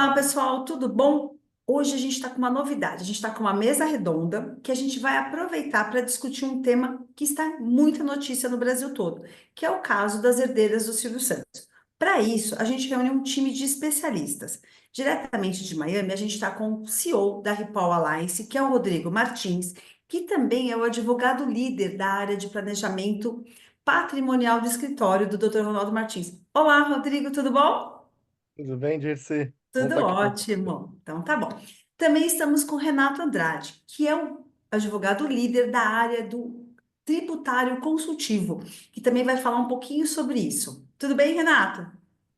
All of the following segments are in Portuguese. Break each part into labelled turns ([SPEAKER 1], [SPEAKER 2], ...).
[SPEAKER 1] Olá, pessoal, tudo bom? Hoje a gente está com uma novidade. A gente está com uma mesa redonda que a gente vai aproveitar para discutir um tema que está muita notícia no Brasil todo, que é o caso das herdeiras do Silvio Santos. Para isso, a gente reúne um time de especialistas. Diretamente de Miami, a gente está com o CEO da Ripol Alliance, que é o Rodrigo Martins, que também é o advogado líder da área de planejamento patrimonial do escritório do Dr. Ronaldo Martins. Olá, Rodrigo, tudo bom?
[SPEAKER 2] Tudo bem, Dirce? Bom
[SPEAKER 1] Tudo
[SPEAKER 2] estar aqui com você.
[SPEAKER 1] ótimo. Então, tá bom. Também estamos com Renato Andrade, que é o advogado líder da área do tributário consultivo, que também vai falar um pouquinho sobre isso. Tudo bem, Renato?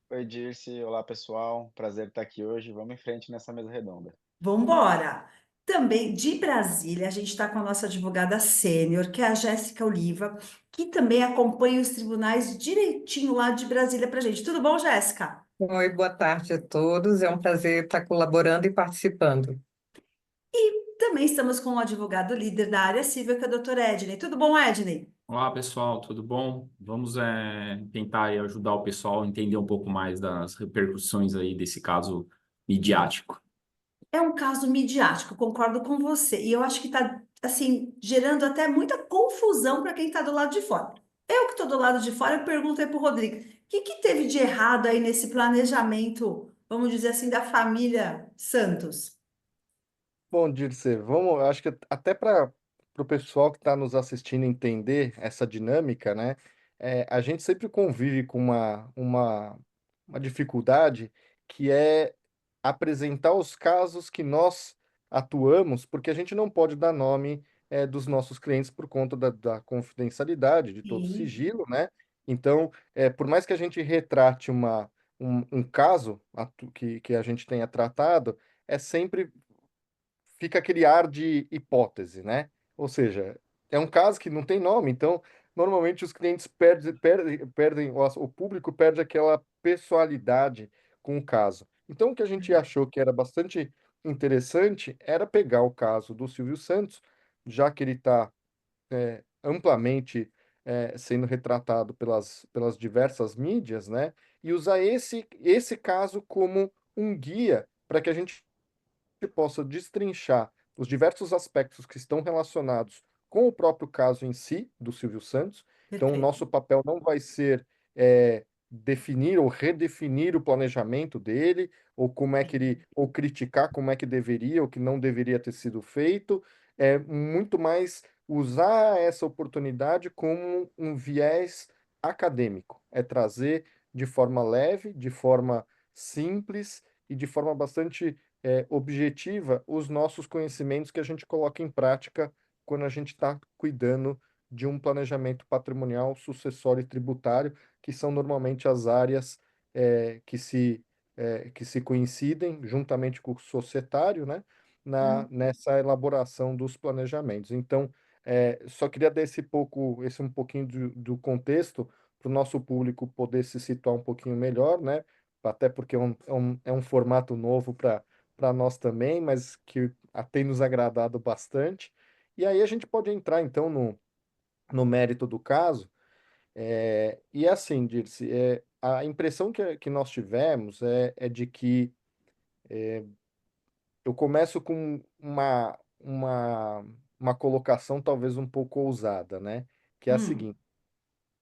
[SPEAKER 3] Oi, Dirce. Olá, pessoal. Prazer estar aqui hoje. Vamos em frente nessa mesa redonda.
[SPEAKER 1] Vamos embora. Também de Brasília, a gente está com a nossa advogada sênior, que é a Jéssica Oliva, que também acompanha os tribunais direitinho lá de Brasília para gente. Tudo bom, Jéssica?
[SPEAKER 4] Oi, boa tarde a todos. É um prazer estar colaborando e participando.
[SPEAKER 1] Também estamos com o advogado líder da área civil, que é o Dr. Edney. Tudo bom, Edney?
[SPEAKER 5] Olá, pessoal, tudo bom? Vamos tentar aí ajudar o pessoal a entender um pouco mais das repercussões aí desse caso midiático.
[SPEAKER 1] É um caso midiático, concordo com você. E eu acho que está, assim, gerando até muita confusão para quem está do lado de fora. Eu que estou do lado de fora, eu pergunto aí para o Rodrigo, o que que teve de errado aí nesse planejamento, vamos dizer assim, da família Santos?
[SPEAKER 2] Bom, Dirce, vamos, acho que até para o pessoal que está nos assistindo entender essa dinâmica, né? A gente sempre convive com uma dificuldade que é apresentar os casos que nós atuamos, porque a gente não pode dar nome dos nossos clientes por conta da confidencialidade, de todo o
[SPEAKER 1] Sim,
[SPEAKER 2] sigilo, né? Então, por mais que a gente retrate um caso que a gente tenha tratado, é sempre fica aquele ar de hipótese, né? Ou seja, é um caso que não tem nome, então normalmente os clientes perdem o público perde aquela pessoalidade com o caso. Então o que a gente achou que era bastante interessante era pegar o caso do Silvio Santos, já que ele está amplamente sendo retratado pelas diversas mídias, né? E usar esse caso como um guia para que a gente possa destrinchar os diversos aspectos que estão relacionados com o próprio caso em si, do Silvio Santos. Então, o
[SPEAKER 1] perfeito.
[SPEAKER 2] nosso papel não vai ser definir ou redefinir o planejamento dele, ou como é que ele, ou criticar como é que deveria ou que não deveria ter sido feito. É muito mais usar essa oportunidade como um viés acadêmico. É trazer de forma leve, de forma simples e de forma bastante objetiva os nossos conhecimentos que a gente coloca em prática quando a gente está cuidando de um planejamento patrimonial, sucessório e tributário, que são normalmente as áreas que se coincidem juntamente com o societário, né, nessa elaboração dos planejamentos. Então, só queria dar esse um pouquinho do contexto para o nosso público poder se situar um pouquinho melhor, né? Até porque é um formato novo para nós também, mas que tem nos agradado bastante. E aí a gente pode entrar então no mérito do caso. E assim, Dirce, a impressão que nós tivemos é de que eu começo com uma colocação talvez um pouco ousada, né? Que é a
[SPEAKER 1] Hum,
[SPEAKER 2] seguinte: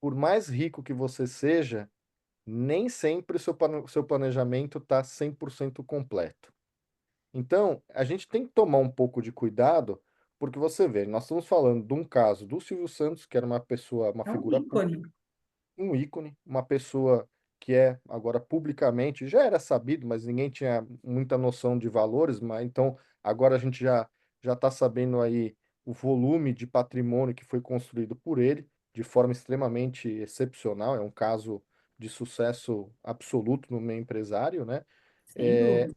[SPEAKER 2] por mais rico que você seja, nem sempre o seu planejamento está 100% completo. Então, a gente tem que tomar um pouco de cuidado, porque você vê, nós estamos falando de um caso do Silvio Santos, que era uma pessoa, uma
[SPEAKER 1] é um
[SPEAKER 2] figura
[SPEAKER 1] ícone.
[SPEAKER 2] pública, um ícone, uma pessoa que é agora publicamente, já era sabido, mas ninguém tinha muita noção de valores, mas então agora a gente já está sabendo aí o volume de patrimônio que foi construído por ele, de forma extremamente excepcional, é um caso de sucesso absoluto no meio empresário, né?
[SPEAKER 1] Sem dúvida.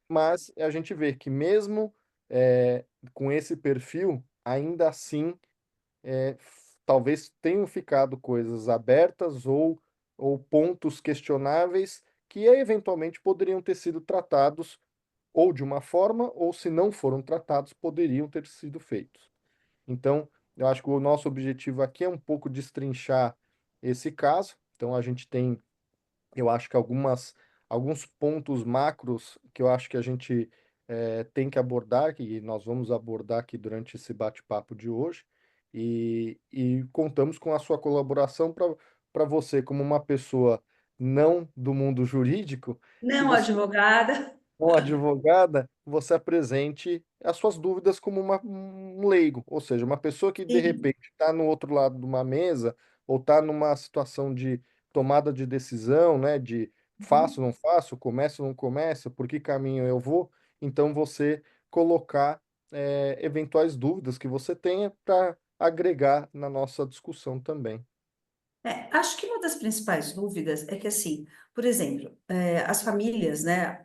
[SPEAKER 2] Mas a gente vê que mesmo é, com esse perfil, ainda assim, talvez tenham ficado coisas abertas ou pontos questionáveis que eventualmente poderiam ter sido tratados ou de uma forma, ou se não foram tratados, poderiam ter sido feitos. Então, eu acho que o nosso objetivo aqui é um pouco destrinchar esse caso. Então, a gente tem eu acho que alguns pontos macros que eu acho que a gente tem que abordar, que nós vamos abordar aqui durante esse bate-papo de hoje, e contamos com a sua colaboração para você, como uma pessoa não do mundo jurídico, que
[SPEAKER 1] Não,
[SPEAKER 2] você
[SPEAKER 1] advogada.
[SPEAKER 2] como advogada, você apresente as suas dúvidas como um leigo, ou seja, uma pessoa que de
[SPEAKER 1] Sim.
[SPEAKER 2] repente está no outro lado de uma mesa ou está numa situação de tomada de decisão, né, de faço, não faço, começo, não começo, por que caminho eu vou, então você colocar eventuais dúvidas que você tenha para agregar na nossa discussão também.
[SPEAKER 1] Acho que uma das principais dúvidas é que, assim, por exemplo, as famílias, né,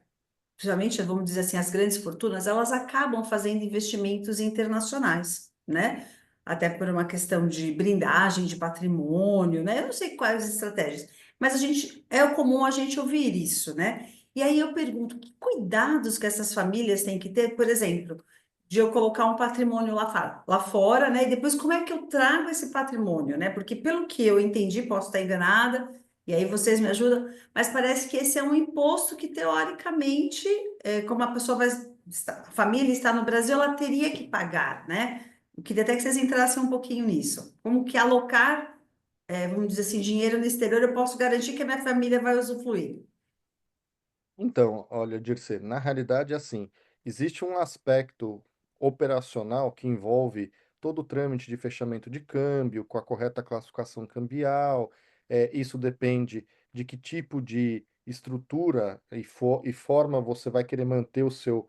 [SPEAKER 1] principalmente, vamos dizer assim, as grandes fortunas, elas acabam fazendo investimentos internacionais, né? Até por uma questão de blindagem de patrimônio, né? Eu não sei quais as estratégias, mas é o comum a gente ouvir isso, né? E aí eu pergunto, que cuidados que essas famílias têm que ter, por exemplo, de eu colocar um patrimônio lá fora, né? E depois como é que eu trago esse patrimônio, né? Porque pelo que eu entendi, posso estar enganada, e aí vocês me ajudam, mas parece que esse é um imposto que, teoricamente, como a pessoa a família está no Brasil, ela teria que pagar, né? Eu queria até que vocês entrassem um pouquinho nisso. Como que alocar, vamos dizer assim, dinheiro no exterior, eu posso garantir que a minha família vai usufruir.
[SPEAKER 2] Então, olha, Dircê, na realidade, assim, existe um aspecto operacional que envolve todo o trâmite de fechamento de câmbio, com a correta classificação cambial. Isso depende de que tipo de estrutura e forma você vai querer manter o seu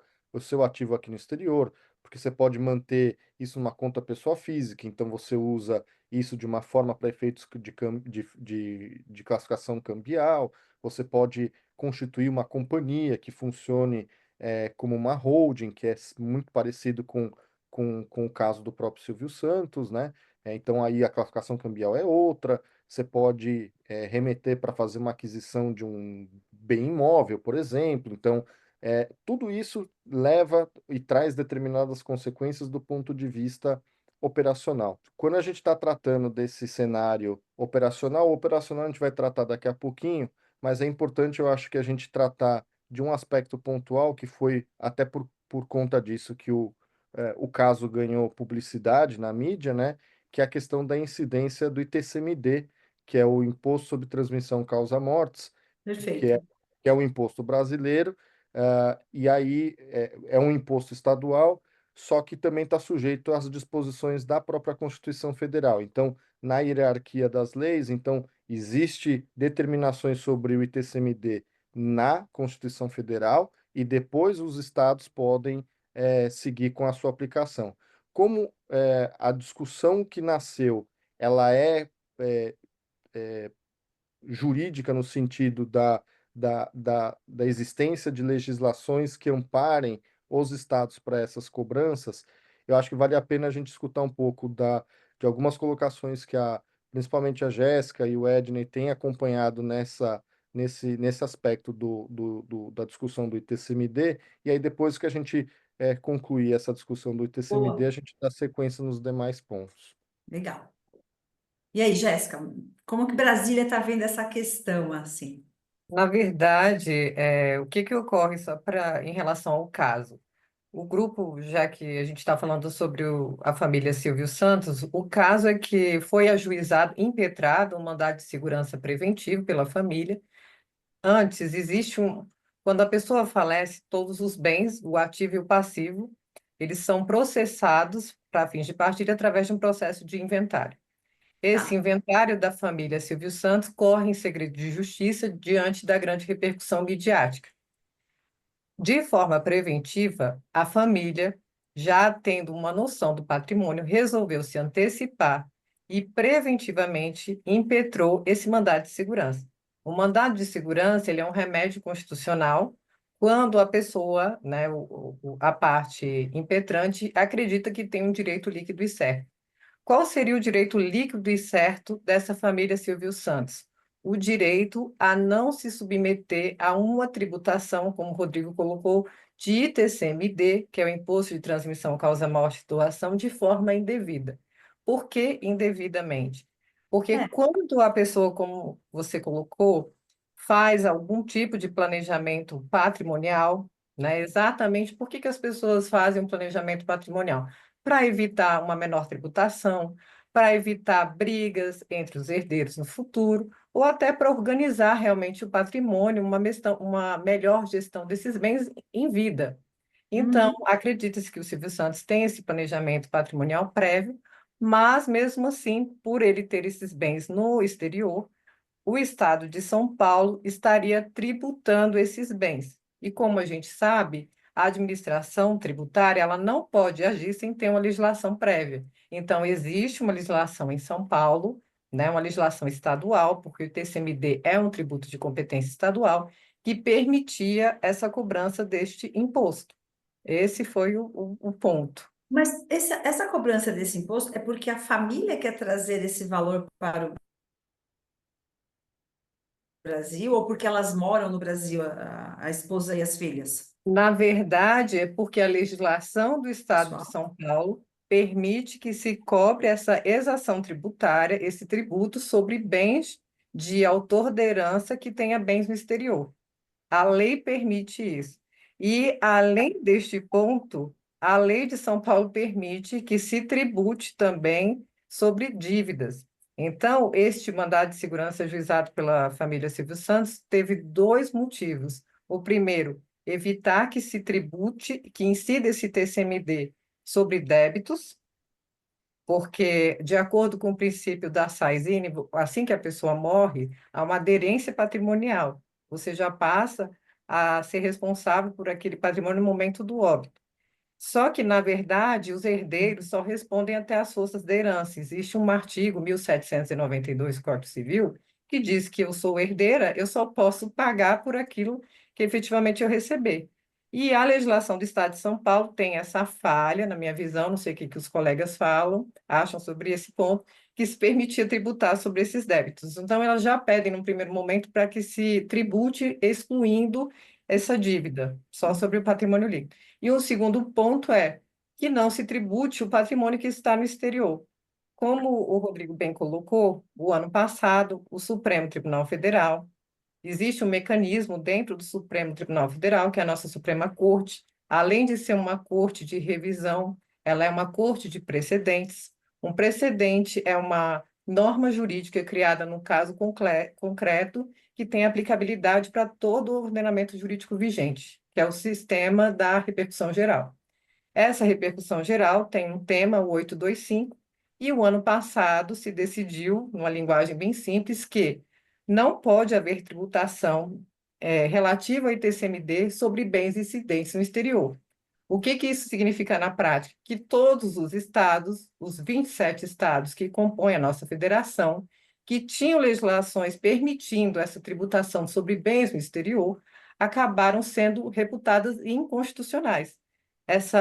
[SPEAKER 2] ativo aqui no exterior, porque você pode manter isso numa conta pessoa física, então você usa isso de uma forma para efeitos de classificação cambial, você pode constituir uma companhia que funcione como uma holding, que é muito parecido com o caso do próprio Silvio Santos, né? Então aí a classificação cambial é outra. Você pode remeter para fazer uma aquisição de um bem imóvel, por exemplo. Então, tudo isso leva e traz determinadas consequências do ponto de vista operacional. Quando a gente está tratando desse cenário operacional, o operacional a gente vai tratar daqui a pouquinho, mas é importante, eu acho, que a gente tratar de um aspecto pontual que foi até por conta disso que o caso ganhou publicidade na mídia, né? Que é a questão da incidência do ITCMD, que é o Imposto sobre Transmissão Causa-Mortes, que é,
[SPEAKER 1] Perfeito.
[SPEAKER 2] que é o imposto brasileiro, e aí é um imposto estadual, só que também está sujeito às disposições da própria Constituição Federal. Então, na hierarquia das leis, então, existe determinações sobre o ITCMD na Constituição Federal e depois os estados podem seguir com a sua aplicação. Como a discussão que nasceu, ela é, jurídica no sentido da existência de legislações que amparem os estados para essas cobranças, eu acho que vale a pena a gente escutar um pouco de algumas colocações que principalmente a Jéssica e o Edney têm acompanhado nesse aspecto da discussão do ITCMD, e aí depois que a gente concluir essa discussão do ITCMD,
[SPEAKER 1] Boa.
[SPEAKER 2] a gente dá sequência nos demais pontos.
[SPEAKER 1] Legal. E aí, Jéssica, como que Brasília está vendo essa questão assim?
[SPEAKER 4] Na verdade, o que que ocorre só em relação ao caso? O grupo, já que a gente está falando sobre a família Silvio Santos, o caso é que foi ajuizado, impetrado um mandado de segurança preventivo pela família. Antes, quando a pessoa falece, todos os bens, o ativo e o passivo, eles são processados para fins de partilha através de um processo de inventário. Esse
[SPEAKER 1] Tá.
[SPEAKER 4] inventário da família Silvio Santos corre em segredo de justiça diante da grande repercussão midiática. De forma preventiva, a família, já tendo uma noção do patrimônio, resolveu se antecipar e preventivamente impetrou esse mandado de segurança. O mandado de segurança, ele é um remédio constitucional quando a pessoa, né, a parte impetrante, acredita que tem um direito líquido e certo. Qual seria o direito líquido e certo dessa família Silvio Santos? O direito a não se submeter a uma tributação, como o Rodrigo colocou, de ITCMD, que é o Imposto de Transmissão Causa-Morte e Doação, de forma indevida. Por que indevidamente? Porque
[SPEAKER 1] É,
[SPEAKER 4] quando a pessoa, como você colocou, faz algum tipo de planejamento patrimonial, né? Exatamente por que as pessoas fazem um planejamento patrimonial? Para evitar uma menor tributação, para evitar brigas entre os herdeiros no futuro, ou até para organizar realmente o patrimônio, uma melhor gestão desses bens em vida. Então,
[SPEAKER 1] Uhum.
[SPEAKER 4] acredita-se que o Silvio Santos tem esse planejamento patrimonial prévio, mas mesmo assim, por ele ter esses bens no exterior, o Estado de São Paulo estaria tributando esses bens. E como a gente sabe, a administração tributária ela não pode agir sem ter uma legislação prévia. Então, existe uma legislação em São Paulo, né, uma legislação estadual, porque o TCMD é um tributo de competência estadual, que permitia essa cobrança deste imposto. Esse foi o ponto.
[SPEAKER 1] Mas essa cobrança desse imposto é porque a família quer trazer esse valor para o Brasil ou porque elas moram no Brasil, a esposa e as filhas?
[SPEAKER 4] Na verdade, é porque a legislação do Estado de
[SPEAKER 1] Pessoal.
[SPEAKER 4] São Paulo permite que se cobre essa exação tributária, esse tributo sobre bens de autor da herança que tenha bens no exterior. A lei permite isso. E, além deste ponto, a lei de São Paulo permite que se tribute também sobre dívidas. Então, este mandado de segurança ajuizado pela família Silvio Santos teve dois motivos. O primeiro, evitar que se tribute, que incida esse TCMD sobre débitos, porque, de acordo com o princípio da SAISINE, assim que a pessoa morre, há uma aderência patrimonial. Você já passa a ser responsável por aquele patrimônio no momento do óbito. Só que, na verdade, os herdeiros só respondem até as forças da herança. Existe um artigo 1792 do Código Civil que diz que eu sou herdeira, eu só posso pagar por aquilo que efetivamente eu receber. E a legislação do Estado de São Paulo tem essa falha, na minha visão, não sei o que os colegas falam, acham sobre esse ponto, que se permitia tributar sobre esses débitos. Então, elas já pedem, num primeiro momento, para que se tribute excluindo essa dívida, só sobre o patrimônio líquido. E o segundo ponto é que não se tribute o patrimônio que está no exterior. Como o Rodrigo bem colocou, o ano passado, o Supremo Tribunal Federal, existe um mecanismo dentro do Supremo Tribunal Federal, que é a nossa Suprema Corte, além de ser uma corte de revisão, ela é uma corte de precedentes. Um precedente é uma norma jurídica criada no caso concreto que tem aplicabilidade para todo o ordenamento jurídico vigente, que é o sistema da repercussão geral. Essa repercussão geral tem um tema, o 825, e o ano passado se decidiu, numa linguagem bem simples, que não pode haver tributação relativa ao ITCMD sobre bens incidentes no exterior. O que isso significa na prática? Que todos os estados, os 27 estados que compõem a nossa federação, que tinham legislações permitindo essa tributação sobre bens no exterior, acabaram sendo reputadas inconstitucionais.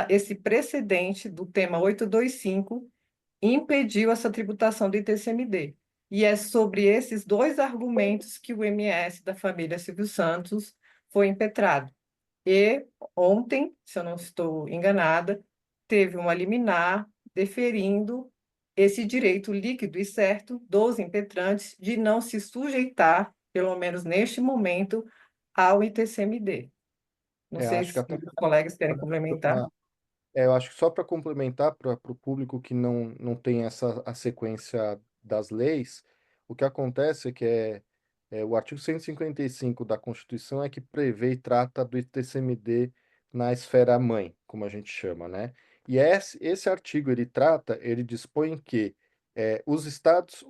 [SPEAKER 4] Esse precedente do tema 825 impediu essa tributação do ITCMD. E é sobre esses dois argumentos que o MS da família Silvio Santos foi impetrado. E ontem, se eu não estou enganada, teve uma liminar deferindo esse direito líquido e certo dos impetrantes de não se sujeitar, pelo menos neste momento, ao ITCMD. Não sei
[SPEAKER 2] Acho que
[SPEAKER 4] se
[SPEAKER 2] até
[SPEAKER 4] os colegas querem complementar.
[SPEAKER 2] eu acho que só para complementar para o público que não tem a sequência das leis, o que acontece é que o artigo 155 da Constituição é que prevê e trata do ITCMD na esfera mãe, como a gente chama, né? E esse artigo ele dispõe que os estados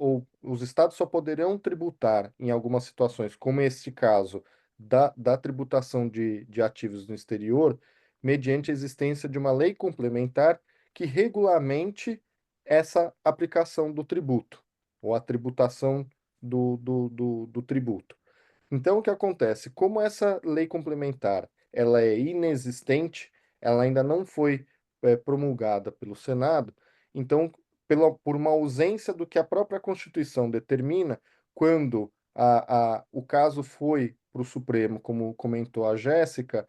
[SPEAKER 2] só poderão tributar em algumas situações, como este caso da tributação de ativos no exterior, mediante a existência de uma lei complementar que regulamente essa aplicação do tributo, ou a tributação do tributo. Então, o que acontece? Como essa lei complementar ela é inexistente, ela ainda não foi promulgada pelo Senado, então, por uma ausência do que a própria Constituição determina, quando o caso foi para o Supremo, como comentou a Jéssica,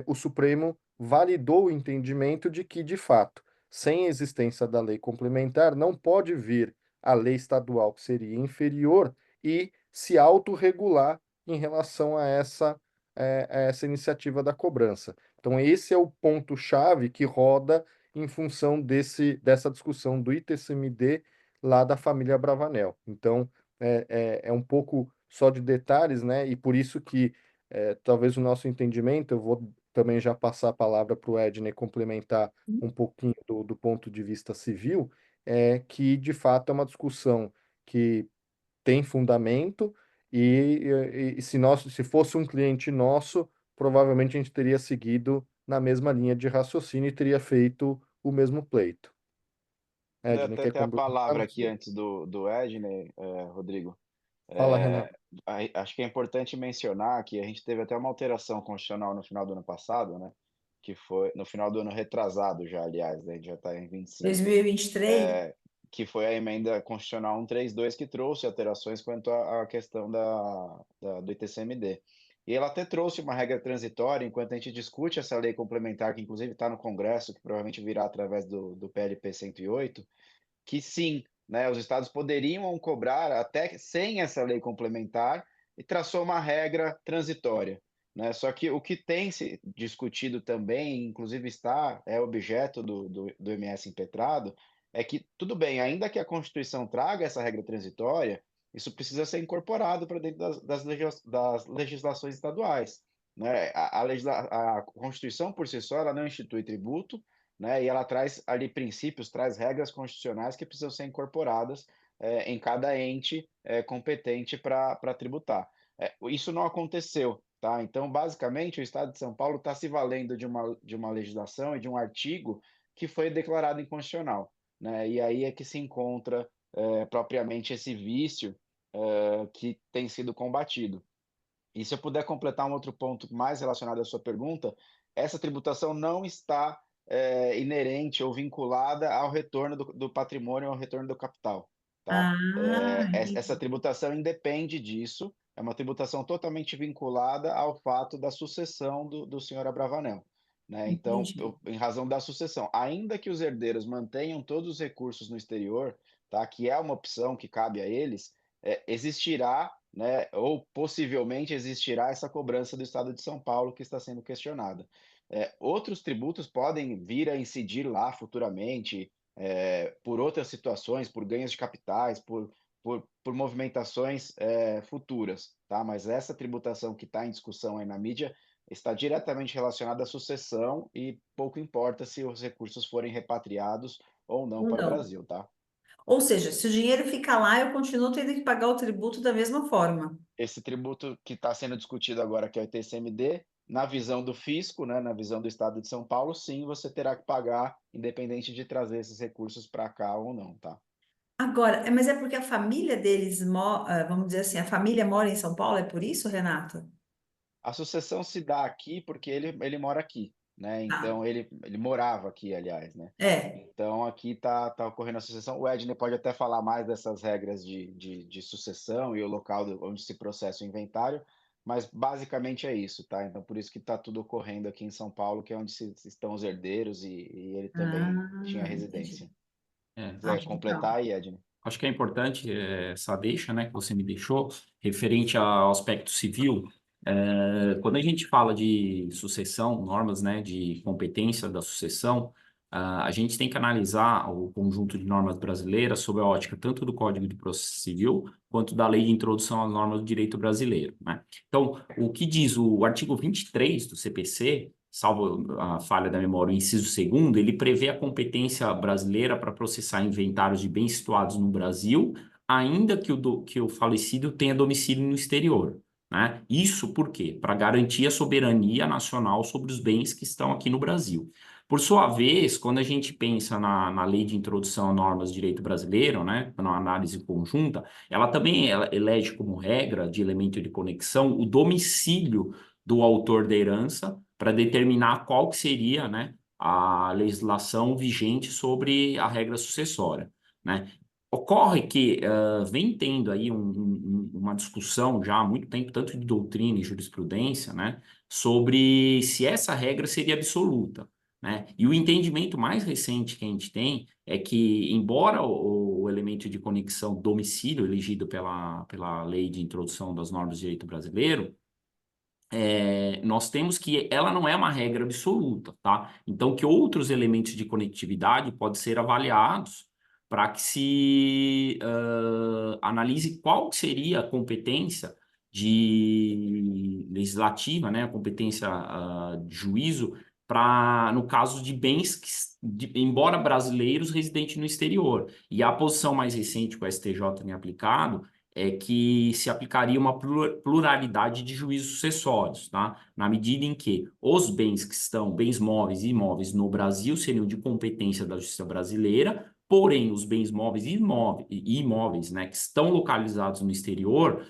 [SPEAKER 2] o Supremo validou o entendimento de que, de fato, sem a existência da lei complementar, não pode vir a lei estadual, que seria inferior, e se autorregular em relação a essa iniciativa da cobrança. Então, esse é o ponto-chave que roda em função dessa discussão do ITCMD lá da família Bravanel. Então, é um pouco só de detalhes, né? E por isso que talvez o nosso entendimento, eu vou também já passar a palavra para o Edney complementar um pouquinho do ponto de vista civil, é que de fato é uma discussão que tem fundamento e se fosse um cliente nosso, provavelmente a gente teria seguido na mesma linha de raciocínio e teria feito o mesmo pleito.
[SPEAKER 3] Dei
[SPEAKER 2] Edney,
[SPEAKER 3] até
[SPEAKER 2] quer
[SPEAKER 3] ter a
[SPEAKER 2] complementar?
[SPEAKER 3] palavra aqui antes do Edney, Rodrigo.
[SPEAKER 2] Fala, Renato.
[SPEAKER 3] Acho que é importante mencionar que a gente teve até uma alteração constitucional no final do ano passado, né? Que foi no final do ano retrasado já, aliás, né, a gente já está em 25,
[SPEAKER 1] 2023?
[SPEAKER 3] que foi a emenda constitucional 132 que trouxe alterações quanto à questão do ITCMD. E ela até trouxe uma regra transitória, enquanto a gente discute essa lei complementar, que inclusive está no Congresso, que provavelmente virá através do PLP 108, que sim, né, os estados poderiam cobrar até sem essa lei complementar e traçou uma regra transitória, né? Só que o que tem se discutido também, inclusive é objeto do MS impetrado, é que tudo bem, ainda que a Constituição traga essa regra transitória, isso precisa ser incorporado para dentro das legislações estaduais, né? A Constituição por si só ela não institui tributo, né? E ela traz ali princípios, traz regras constitucionais que precisam ser incorporadas em cada ente competente para tributar. Isso não aconteceu, tá? Então, basicamente, o Estado de São Paulo está se valendo de uma legislação e de um artigo que foi declarado inconstitucional, né? E aí é que se encontra propriamente esse vício que tem sido combatido. E se eu puder completar um outro ponto mais relacionado à sua pergunta, essa tributação não está inerente ou vinculada ao retorno do patrimônio, ao retorno do capital, tá? Essa
[SPEAKER 1] Entendi.
[SPEAKER 3] tributação independe disso, é uma tributação totalmente vinculada ao fato da sucessão do senhor Abravanel, né? Então,
[SPEAKER 1] Entendi.
[SPEAKER 3] em razão da sucessão, ainda que os herdeiros mantenham todos os recursos no exterior, tá? Que é uma opção que cabe a eles, existirá, né, ou possivelmente existirá essa cobrança do Estado de São Paulo que está sendo questionada. Outros tributos podem vir a incidir lá futuramente, por outras situações, por ganhos de capitais, por movimentações futuras, tá? Mas essa tributação que está em discussão aí na mídia está diretamente relacionada à sucessão e pouco importa se os recursos forem repatriados ou não
[SPEAKER 1] Ou
[SPEAKER 3] para o
[SPEAKER 1] não.
[SPEAKER 3] Brasil, tá?
[SPEAKER 1] Ou seja, se o dinheiro fica lá, eu continuo tendo que pagar o tributo da mesma forma.
[SPEAKER 3] Esse tributo que está sendo discutido agora, que é o ITCMD, na visão do fisco, né, na visão do Estado de São Paulo, sim, você terá que pagar, independente de trazer esses recursos para cá ou não, tá?
[SPEAKER 1] Agora, mas é porque a família deles, vamos dizer assim, a família mora em São Paulo, é por isso, Renato?
[SPEAKER 3] A sucessão se dá aqui porque ele mora aqui, né?
[SPEAKER 1] Tá.
[SPEAKER 3] Então ele morava aqui, aliás, né?
[SPEAKER 1] É.
[SPEAKER 3] Então aqui tá ocorrendo a sucessão. O Edney pode até falar mais dessas regras de sucessão e o local onde se processa o inventário, mas basicamente é isso, tá? Então por isso que está tudo ocorrendo aqui em São Paulo, que é onde estão os herdeiros e ele também tinha
[SPEAKER 1] Entendi.
[SPEAKER 3] residência.
[SPEAKER 1] Ah,
[SPEAKER 3] Quiser
[SPEAKER 1] que
[SPEAKER 3] completar
[SPEAKER 1] legal.
[SPEAKER 3] aí, Edney?
[SPEAKER 5] Acho que é importante essa deixa, né, que você me deixou, referente ao aspecto civil. Quando a gente fala de sucessão, normas, né, de competência da sucessão, a gente tem que analisar o conjunto de normas brasileiras sob a ótica tanto do Código de Processo Civil quanto da Lei de Introdução às Normas do Direito Brasileiro, né? Então, o que diz o artigo 23 do CPC, salvo a falha da memória, o inciso 2º, ele prevê a competência brasileira para processar inventários de bens situados no Brasil, ainda que o falecido tenha domicílio no exterior, né? Isso por quê? Para garantir a soberania nacional sobre os bens que estão aqui no Brasil. Por sua vez, quando a gente pensa na lei de introdução a normas de direito brasileiro, né, na análise conjunta, ela também elege como regra de elemento de conexão o domicílio do autor da herança para determinar qual que seria, né, a legislação vigente sobre a regra sucessória, né? Ocorre que vem tendo aí uma discussão já há muito tempo, tanto de doutrina e jurisprudência, né, sobre se essa regra seria absoluta, né? E o entendimento mais recente que a gente tem é que, embora o elemento de conexão domicílio, elegido pela Lei de Introdução das Normas de Direito Brasileiro, nós temos que ela não é uma regra absoluta, tá? Então, que outros elementos de conectividade podem ser avaliados para que se analise qual seria a competência de legislativa, né, a competência de juízo para no caso de bens que, embora brasileiros residentes no exterior. E a posição mais recente que o STJ tem aplicado é que se aplicaria uma pluralidade de juízos sucessórios, tá? Na medida em que os bens que estão, bens móveis e imóveis no Brasil seriam de competência da Justiça brasileira, porém os bens móveis e imóveis, né, que estão localizados no exterior,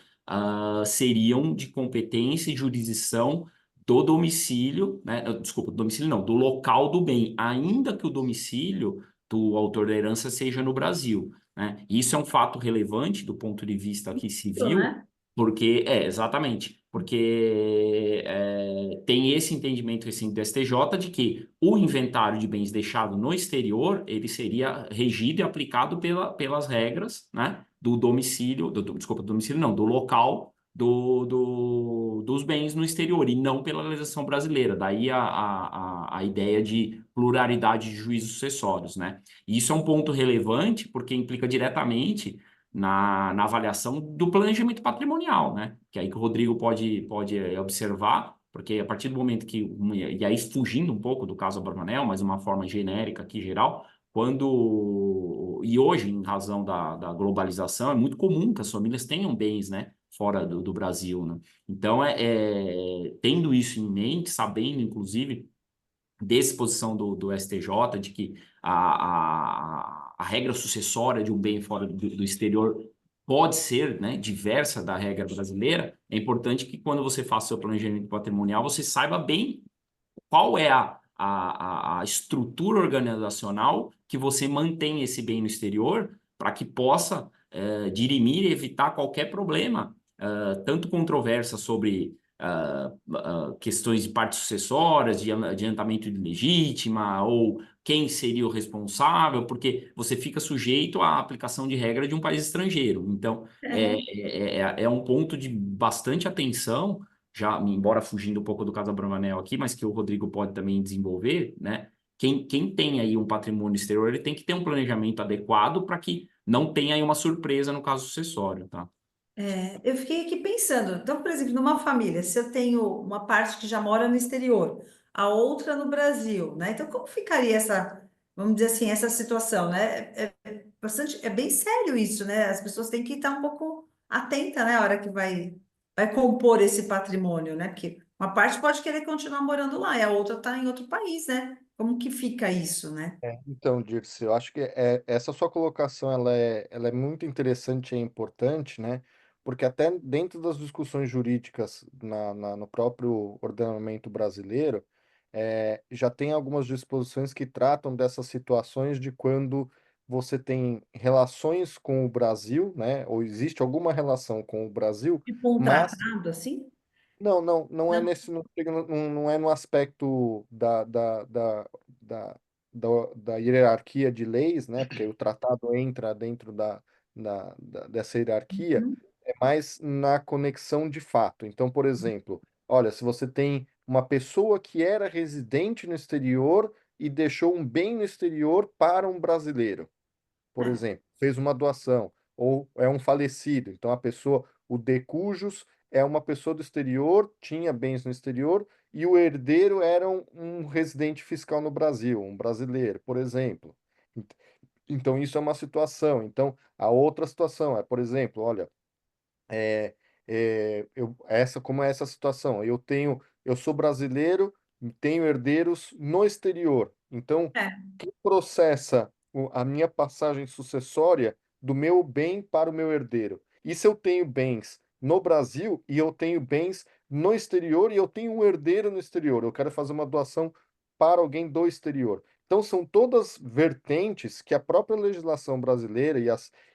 [SPEAKER 5] seriam de competência e jurisdição do domicílio, né? Desculpa, do domicílio não, do local do bem, ainda que o domicílio do autor da herança seja no Brasil, né? E isso é um fato relevante do ponto de vista aqui civil,
[SPEAKER 1] Né?
[SPEAKER 5] porque, exatamente, porque tem esse entendimento recente do STJ de que o inventário de bens deixado no exterior, ele seria regido e aplicado pelas regras, né, do domicílio, desculpa, do domicílio não, do local dos bens no exterior, e não pela legislação brasileira. Daí a ideia de pluralidade de juízos sucessórios, né? E isso é um ponto relevante porque implica diretamente na avaliação do planejamento patrimonial, né? Que é aí que o Rodrigo pode observar, porque a partir do momento que, e aí fugindo um pouco do caso Abravanel, mas uma forma genérica aqui, geral, e hoje, em razão da globalização, é muito comum que as famílias tenham bens, né, fora do Brasil, né? Então, tendo isso em mente, sabendo, inclusive, dessa posição do STJ, de que a regra sucessória de um bem fora do exterior pode ser, né, diversa da regra brasileira, é importante que quando você faça seu planejamento patrimonial, você saiba bem qual é a estrutura organizacional que você mantém esse bem no exterior para que possa dirimir e evitar qualquer problema, tanto controvérsia sobre questões de partes sucessórias, de adiantamento ilegítima, ou quem seria o responsável, porque você fica sujeito à aplicação de regra de um país estrangeiro. Então, é um ponto de bastante atenção, já, embora fugindo um pouco do caso Abravanel aqui, mas que o Rodrigo pode também desenvolver, né? Quem tem aí um patrimônio exterior, ele tem que ter um planejamento adequado para que não tenha aí uma surpresa no caso sucessório, tá?
[SPEAKER 1] Eu fiquei aqui pensando, então, por exemplo, numa família, se eu tenho uma parte que já mora no exterior, a outra no Brasil, né? Então, como ficaria essa, vamos dizer assim, essa situação, né? Bastante, é bem sério isso, né? As pessoas têm que estar um pouco atenta, né? A hora que vai compor esse patrimônio, né? Porque uma parte pode querer continuar morando lá e a outra está em outro país, né? Como que fica isso, né?
[SPEAKER 2] Então, Dirce, eu acho que essa sua colocação ela é muito interessante e importante, né? Porque até dentro das discussões jurídicas no próprio ordenamento brasileiro, já tem algumas disposições que tratam dessas situações de quando você tem relações com o Brasil, né? Ou existe alguma relação com o Brasil,
[SPEAKER 1] Tipo um
[SPEAKER 2] mas
[SPEAKER 1] tratado, assim?
[SPEAKER 2] não é
[SPEAKER 1] Não.
[SPEAKER 2] nesse, não é no aspecto da, da, da hierarquia de leis, né? Porque o tratado entra dentro dessa hierarquia,
[SPEAKER 1] Uhum.
[SPEAKER 2] é mais na conexão de fato. Então, por exemplo, olha, se você tem uma pessoa que era residente no exterior e deixou um bem no exterior para um brasileiro, por
[SPEAKER 1] É,
[SPEAKER 2] exemplo, fez uma doação, ou é um falecido, então a pessoa, o de cujos é uma pessoa do exterior, tinha bens no exterior, e o herdeiro era um residente fiscal no Brasil, um brasileiro, por exemplo. Ent- Então, isso é uma situação. Então, a outra situação é, por exemplo, olha, como é essa situação? Eu sou brasileiro, tenho herdeiros no exterior. Então,
[SPEAKER 1] é,
[SPEAKER 2] quem processa a minha passagem sucessória do meu bem para o meu herdeiro? E se eu tenho bens no Brasil e eu tenho bens no exterior e eu tenho um herdeiro no exterior? Eu quero fazer uma doação para alguém do exterior. Então, são todas vertentes que a própria legislação brasileira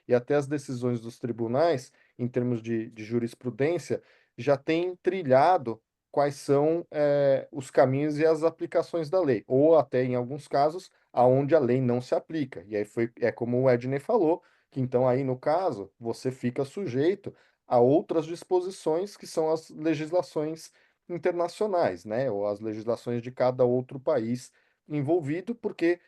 [SPEAKER 2] e até as decisões dos tribunais em termos de jurisprudência, já tem trilhado quais são os caminhos e as aplicações da lei, ou até em alguns casos aonde a lei não se aplica. E aí é como o Edney falou, que então aí no caso você fica sujeito a outras disposições que são as legislações internacionais, né, ou as legislações de cada outro país envolvido, porque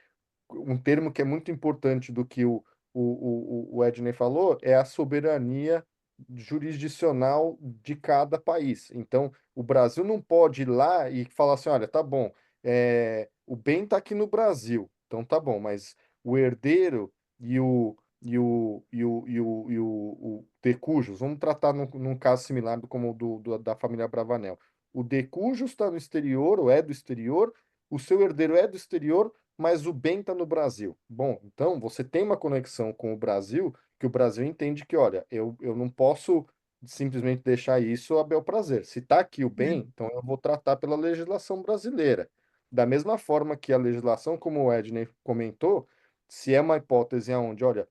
[SPEAKER 2] um termo que é muito importante do que o Edney falou é a soberania jurisdicional de cada país. Então, o Brasil não pode ir lá e falar assim, olha, tá bom, o bem está aqui no Brasil, então tá bom, mas o herdeiro e o de cujus, vamos tratar num caso similar como da família Bravanel. O de cujus está no exterior, ou é do exterior, o seu herdeiro é do exterior, mas o bem está no Brasil. Bom, então você tem uma conexão com o Brasil, que o Brasil entende que, olha, eu não posso simplesmente deixar isso a bel prazer. Se está aqui o bem, então eu vou tratar pela legislação brasileira. Da mesma forma que a legislação, como o Edney comentou, se é uma hipótese onde, olha,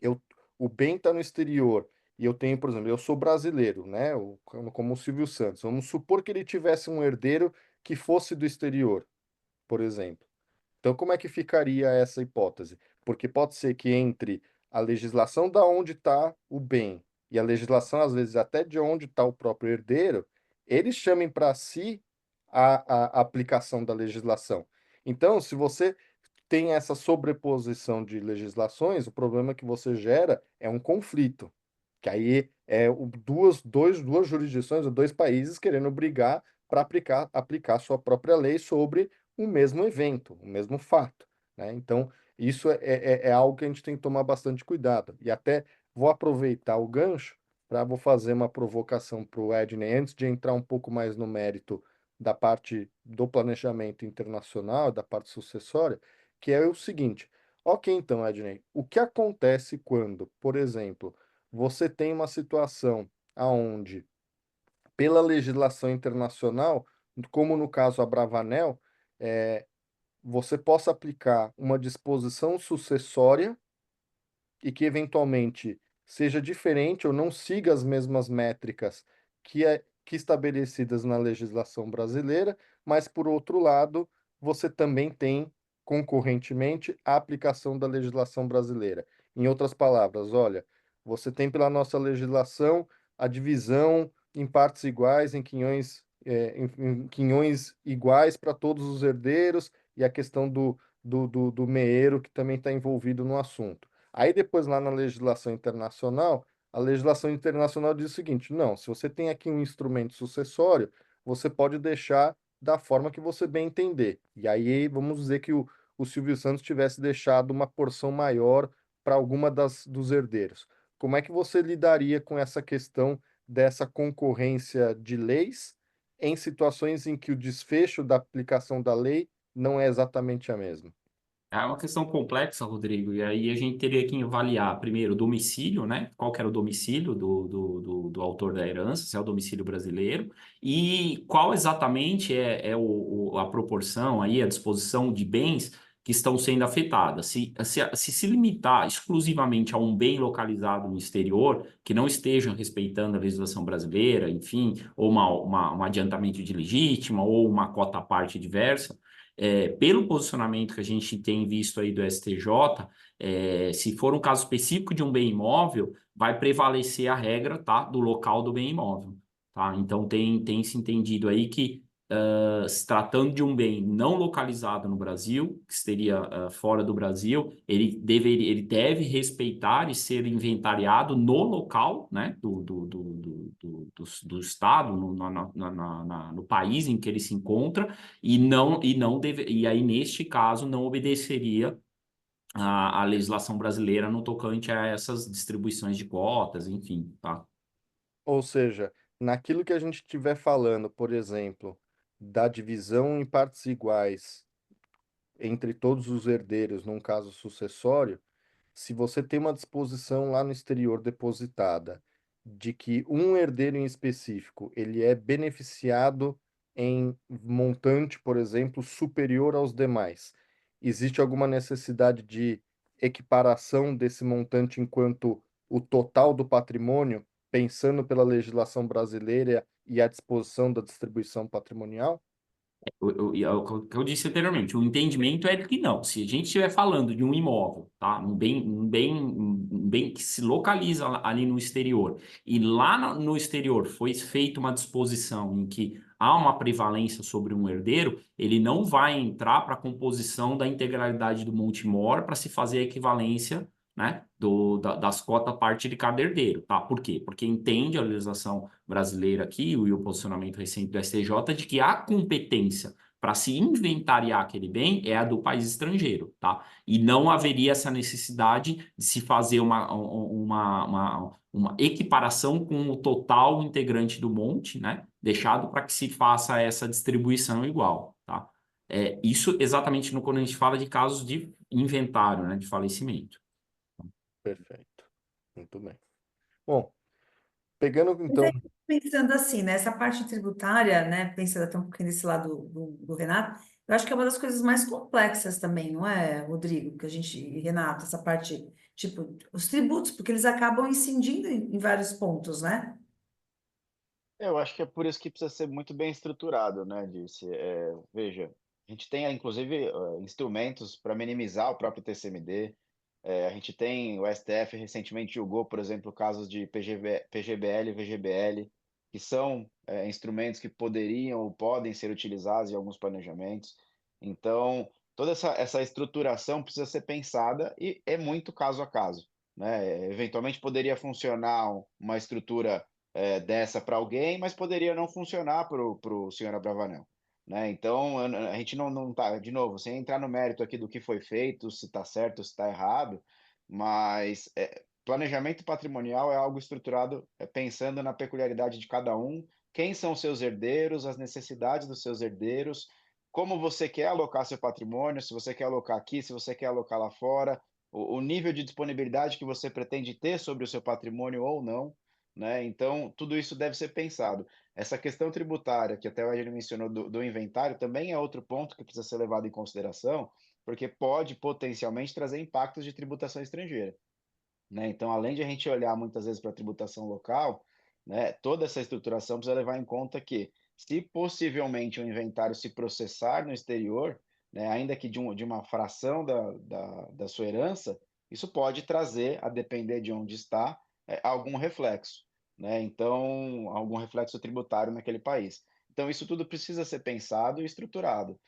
[SPEAKER 2] eu, o bem está no exterior e eu tenho, por exemplo, eu sou brasileiro, né? Como o Silvio Santos. Vamos supor que ele tivesse um herdeiro que fosse do exterior, por exemplo. Então, como é que ficaria essa hipótese? Porque pode ser que entre a legislação da onde está o bem e a legislação, às vezes, até de onde está o próprio herdeiro, eles chamem para si a aplicação da legislação. Então, se você tem essa sobreposição de legislações, o problema que você gera é um conflito, que aí é duas jurisdições, ou dois países querendo brigar para aplicar sua própria lei sobre o mesmo evento, o mesmo fato, né? Então, isso é algo que a gente tem que tomar bastante cuidado. E até vou aproveitar o gancho vou fazer uma provocação para o Edney, antes de entrar um pouco mais no mérito da parte do planejamento internacional, da parte sucessória, que é o seguinte: ok, então, Edney, o que acontece quando, por exemplo, você tem uma situação aonde, pela legislação internacional, como no caso a Bravanel, você possa aplicar uma disposição sucessória e que eventualmente seja diferente ou não siga as mesmas métricas que estabelecidas na legislação brasileira, mas por outro lado, você também tem concorrentemente a aplicação da legislação brasileira. Em outras palavras, olha, você tem pela nossa legislação a divisão em partes iguais, em quinhões, em quinhões iguais para todos os herdeiros e a questão do meeiro que também está envolvido no assunto. Aí depois lá na legislação internacional, a legislação internacional diz o seguinte: não, se você tem aqui um instrumento sucessório, você pode deixar da forma que você bem entender. E aí vamos dizer que o Silvio Santos tivesse deixado uma porção maior para alguma dos herdeiros. Como é que você lidaria com essa questão dessa concorrência de leis em situações em que o desfecho da aplicação da lei não é exatamente a mesma?
[SPEAKER 5] É uma questão complexa, Rodrigo, e aí a gente teria que avaliar primeiro o domicílio, né? Qual que era o domicílio do autor da herança, se é o domicílio brasileiro, e qual exatamente é a proporção aí, a disposição de bens que estão sendo afetadas. Se limitar exclusivamente a um bem localizado no exterior, que não estejam respeitando a legislação brasileira, enfim, ou um adiantamento de legítima, ou uma cota à parte diversa, pelo posicionamento que a gente tem visto aí do STJ, se for um caso específico de um bem imóvel, vai prevalecer a regra, tá, do local do bem imóvel, tá? Então tem se entendido aí que se tratando de um bem não localizado no Brasil, que estaria fora do Brasil, ele deve respeitar e ser inventariado no local, né, do estado, no país em que ele se encontra, e aí, neste caso, não obedeceria a legislação brasileira no tocante a essas distribuições de cotas, enfim, tá?
[SPEAKER 2] Ou seja, naquilo que a gente estiver falando, por exemplo, da divisão em partes iguais entre todos os herdeiros num caso sucessório, se você tem uma disposição lá no exterior depositada de que um herdeiro em específico ele é beneficiado em montante, por exemplo, superior aos demais, existe alguma necessidade de equiparação desse montante enquanto o total do patrimônio, pensando pela legislação brasileira e à disposição da distribuição patrimonial?
[SPEAKER 5] O que eu disse anteriormente, o entendimento é de que não. Se a gente estiver falando de um imóvel, tá? Um bem que se localiza ali no exterior, e lá no exterior foi feita uma disposição em que há uma prevalência sobre um herdeiro, ele não vai entrar para a composição da integralidade do monte mor para se fazer a equivalência, né, das cotas parte de cada herdeiro, tá? Por quê? Porque entende a legislação brasileira aqui e o posicionamento recente do STJ de que a competência para se inventariar aquele bem é a do país estrangeiro, tá? E não haveria essa necessidade de se fazer uma equiparação com o total integrante do monte, né? Deixado para que se faça essa distribuição igual, tá? Isso exatamente quando a gente fala de casos de inventário, né? De falecimento.
[SPEAKER 2] Perfeito. Muito bem. Bom, pegando
[SPEAKER 1] Mas aí,
[SPEAKER 2] então.
[SPEAKER 1] pensando assim, né, essa parte tributária, né, pensando até um pouquinho desse lado do Renato, eu acho que é uma das coisas mais complexas também, não é, Rodrigo? Que a gente, e Renato, essa parte, tipo, os tributos, porque eles acabam incidindo em vários pontos, né?
[SPEAKER 3] Eu acho que é por isso que precisa ser muito bem estruturado, né, Dirce? Veja, a gente tem, inclusive, instrumentos para minimizar o próprio TCMD. A gente tem, o STF recentemente julgou, por exemplo, casos de PGBL e VGBL, que são instrumentos que poderiam ou podem ser utilizados em alguns planejamentos. Então, toda essa estruturação precisa ser pensada e é muito caso a caso, né? Eventualmente poderia funcionar uma estrutura dessa para alguém, mas poderia não funcionar para o senhor Abravanel, né? Então, a gente não tá, de novo, sem entrar no mérito aqui do que foi feito, se está certo, se está errado, mas planejamento patrimonial é algo estruturado pensando na peculiaridade de cada um, quem são seus herdeiros, as necessidades dos seus herdeiros, como você quer alocar seu patrimônio, se você quer alocar aqui, se você quer alocar lá fora, o nível de disponibilidade que você pretende ter sobre o seu patrimônio ou não, né? Então, tudo isso deve ser pensado. Essa questão tributária, que até o Edil mencionou do inventário, também é outro ponto que precisa ser levado em consideração, porque pode potencialmente trazer impactos de tributação estrangeira, né? Então, além de a gente olhar muitas vezes para a tributação local, né, toda essa estruturação precisa levar em conta que, se possivelmente o inventário se processar no exterior, né, ainda que de uma fração da sua herança, isso pode trazer, a depender de onde está, algum reflexo, né? Então, algum reflexo tributário naquele país. Então, isso tudo precisa ser pensado e estruturado.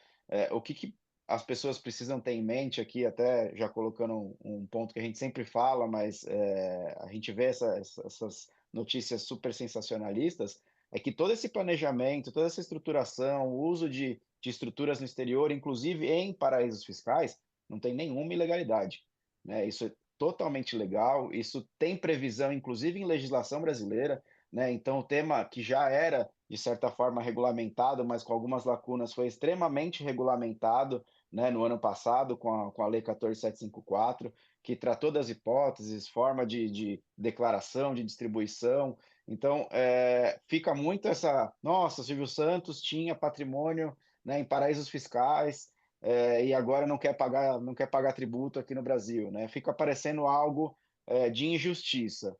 [SPEAKER 3] O que as pessoas precisam ter em mente aqui, até já colocando um ponto que a gente sempre fala, mas a gente vê essas notícias super sensacionalistas, é que todo esse planejamento, toda essa estruturação, o uso de estruturas no exterior, inclusive em paraísos fiscais, não tem nenhuma ilegalidade, né? Isso é totalmente legal, isso tem previsão, inclusive em legislação brasileira, né? Então, o tema que já era, de certa forma, regulamentado, mas com algumas lacunas, foi extremamente regulamentado, né, no ano passado, com a Lei 14.754, que tratou das hipóteses, forma de declaração, de distribuição. Então, fica muito essa. Nossa, Silvio Santos tinha patrimônio, né, em paraísos fiscais, e agora não quer pagar tributo aqui no Brasil, né? Fica parecendo algo de injustiça.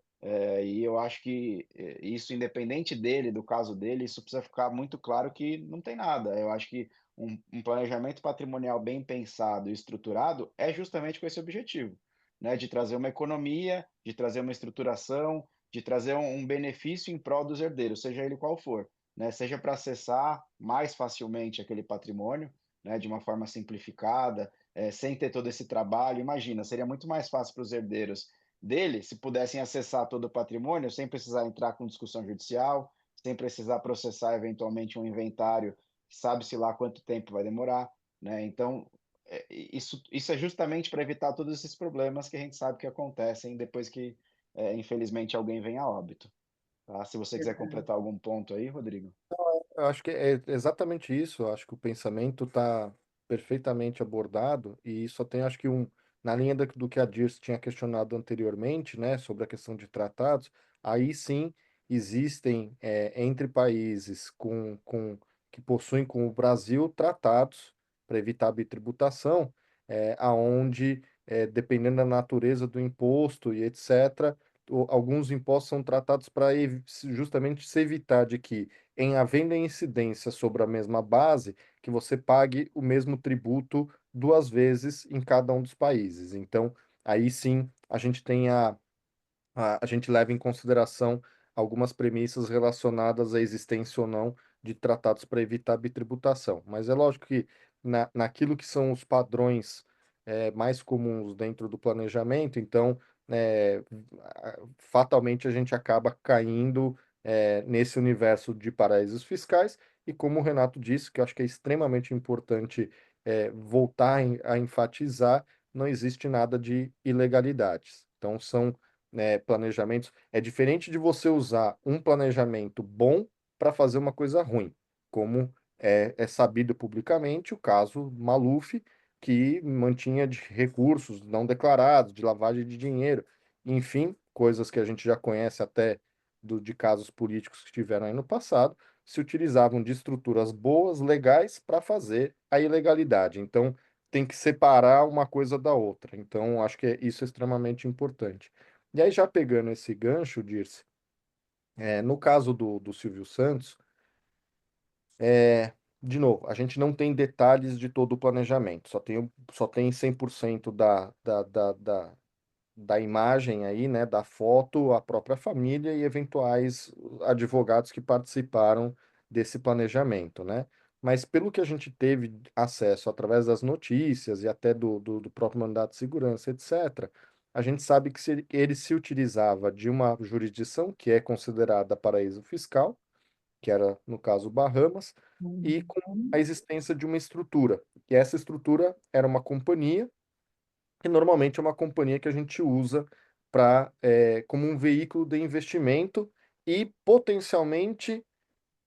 [SPEAKER 3] E eu acho que isso, independente dele, do caso dele, isso precisa ficar muito claro que não tem nada. Eu acho que um planejamento patrimonial bem pensado e estruturado é justamente com esse objetivo, né? De trazer uma economia, de trazer uma estruturação, de trazer um benefício em prol dos herdeiros, seja ele qual for, né? Seja para acessar mais facilmente aquele patrimônio, né? De uma forma simplificada, sem ter todo esse trabalho. Imagina, seria muito mais fácil para os herdeiros dele se pudessem acessar todo o patrimônio sem precisar entrar com discussão judicial, sem precisar processar eventualmente um inventário, sabe-se lá quanto tempo vai demorar, né? Então, isso é justamente para evitar todos esses problemas que a gente sabe que acontecem depois que, infelizmente, alguém vem a óbito, tá? Se você quiser completar algum ponto aí, Rodrigo.
[SPEAKER 2] Eu acho que é exatamente isso. Eu acho que o pensamento está perfeitamente abordado e só tem, acho que na linha do que a Dirce tinha questionado anteriormente, né, sobre a questão de tratados, aí sim existem entre países que possuem com o Brasil tratados para evitar a bitributação, aonde, dependendo da natureza do imposto e etc., alguns impostos são tratados para justamente se evitar de que, em havendo a incidência sobre a mesma base, que você pague o mesmo tributo duas vezes em cada um dos países. Então, aí sim, a gente tem a gente leva em consideração algumas premissas relacionadas à existência ou não de tratados para evitar a bitributação. Mas é lógico que naquilo que são os padrões mais comuns dentro do planejamento, então, fatalmente a gente acaba caindo nesse universo de paraísos fiscais, e como o Renato disse, que eu acho que é extremamente importante voltar a enfatizar, não existe nada de ilegalidades. Então, são planejamentos. É diferente de você usar um planejamento bom para fazer uma coisa ruim, como é sabido publicamente o caso Maluf, que mantinha de recursos não declarados, de lavagem de dinheiro, enfim, coisas que a gente já conhece até de casos políticos que tiveram aí no passado, se utilizavam de estruturas boas, legais, para fazer a ilegalidade. Então, tem que separar uma coisa da outra. Então, acho que isso é extremamente importante. E aí, já pegando esse gancho, Dirce, no caso do Silvio Santos, de novo, a gente não tem detalhes de todo o planejamento, só tem 100% da imagem aí, né, da foto, a própria família e eventuais advogados que participaram desse planejamento, né? Mas pelo que a gente teve acesso através das notícias e até do próprio mandato de segurança, etc., a gente sabe que ele se utilizava de uma jurisdição que é considerada paraíso fiscal, que era, no caso, Bahamas, e com a existência de uma estrutura. E essa estrutura era uma companhia, que normalmente é uma companhia que a gente usa como um veículo de investimento e potencialmente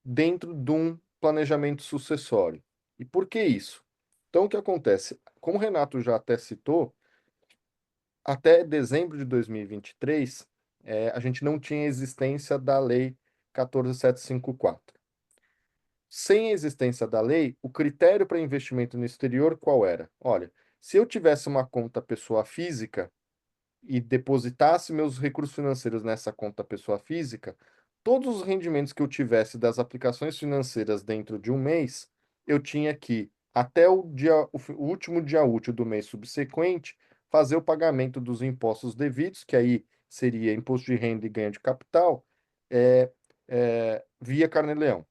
[SPEAKER 2] dentro de um planejamento sucessório. E por que isso? Então, o que acontece? Como o Renato já até citou, até dezembro de 2023, a gente não tinha existência da Lei 14.754. Sem a existência da lei, o critério para investimento no exterior qual era? Olha, se eu tivesse uma conta pessoa física e depositasse meus recursos financeiros nessa conta pessoa física, todos os rendimentos que eu tivesse das aplicações financeiras dentro de um mês, eu tinha que, até o último dia útil do mês subsequente, fazer o pagamento dos impostos devidos, que aí seria imposto de renda e ganho de capital, via Carnê-Leão.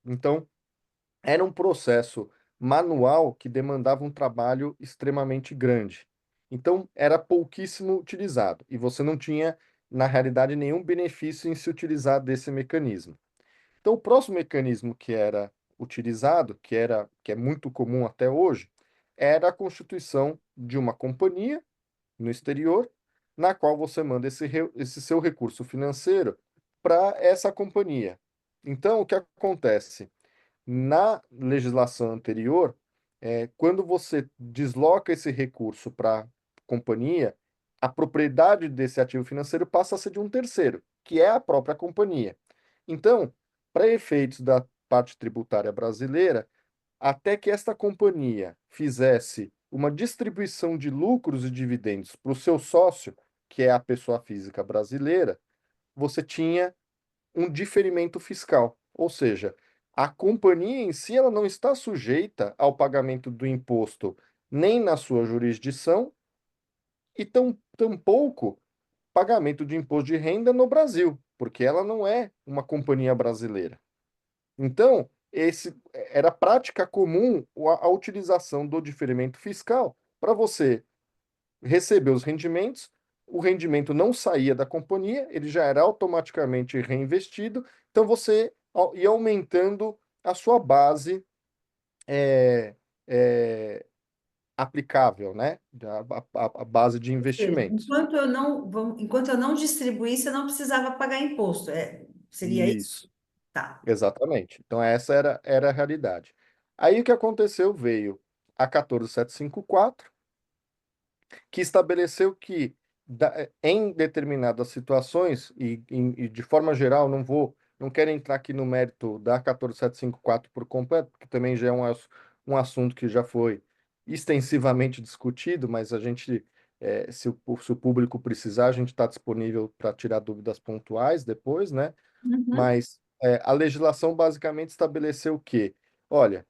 [SPEAKER 2] Então, era um processo manual que demandava um trabalho extremamente grande. Então, era pouquíssimo utilizado e você não tinha, na realidade, nenhum benefício em se utilizar desse mecanismo. Então, o próximo mecanismo que era utilizado, que é muito comum até hoje, era a constituição de uma companhia no exterior, na qual você manda esse seu recurso financeiro para essa companhia. Então, o que acontece? Na legislação anterior, quando você desloca esse recurso para a companhia, a propriedade desse ativo financeiro passa a ser de um terceiro, que é a própria companhia. Então, para efeitos da parte tributária brasileira, até que esta companhia fizesse uma distribuição de lucros e dividendos para o seu sócio, que é a pessoa física brasileira, você tinha um diferimento fiscal, ou seja, a companhia em si ela não está sujeita ao pagamento do imposto nem na sua jurisdição e tampouco pagamento de imposto de renda no Brasil, porque ela não é uma companhia brasileira. Então, esse era prática comum a utilização do diferimento fiscal para você receber os rendimentos, o rendimento não saía da companhia, ele já era automaticamente reinvestido, então você ia aumentando a sua base é, é, aplicável, né? A base de
[SPEAKER 1] Seja,
[SPEAKER 2] investimentos.
[SPEAKER 1] enquanto eu não distribuísse, eu não precisava pagar imposto. Seria isso?
[SPEAKER 2] Isso,
[SPEAKER 1] Tá.
[SPEAKER 2] exatamente. Então, essa era a realidade. Aí o que aconteceu? Veio a 14754, que estabeleceu que, em determinadas situações, e de forma geral, não quero entrar aqui no mérito da 14754 por completo, porque também já é um assunto que já foi extensivamente discutido, mas a gente se o público precisar, a gente está disponível para tirar dúvidas pontuais depois, né?
[SPEAKER 1] Uhum.
[SPEAKER 2] Mas a legislação basicamente estabeleceu que, olha,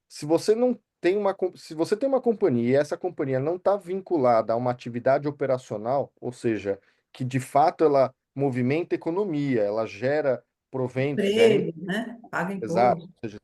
[SPEAKER 2] se você não tem se você tem uma companhia e essa companhia não está vinculada a uma atividade operacional, ou seja, que de fato ela movimenta economia, ela gera proventos, gera
[SPEAKER 1] Emprego, né? Paga
[SPEAKER 2] exato,
[SPEAKER 1] imposto.
[SPEAKER 2] ou seja,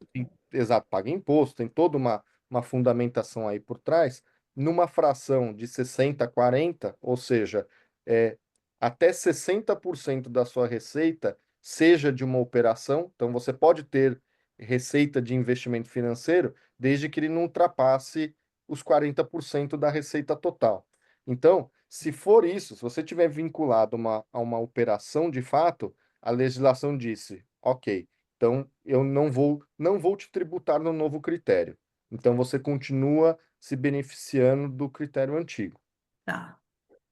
[SPEAKER 2] exato, paga imposto, tem toda uma fundamentação aí por trás, numa fração de 60-40, ou seja, é, até 60% da sua receita seja de uma operação, então você pode ter receita de investimento financeiro desde que ele não ultrapasse os 40% da receita total. Então, se for isso, se você tiver vinculado a uma operação de fato, a legislação disse, ok, então, eu não vou te tributar no novo critério. Então, você continua se beneficiando do critério antigo.
[SPEAKER 1] Tá.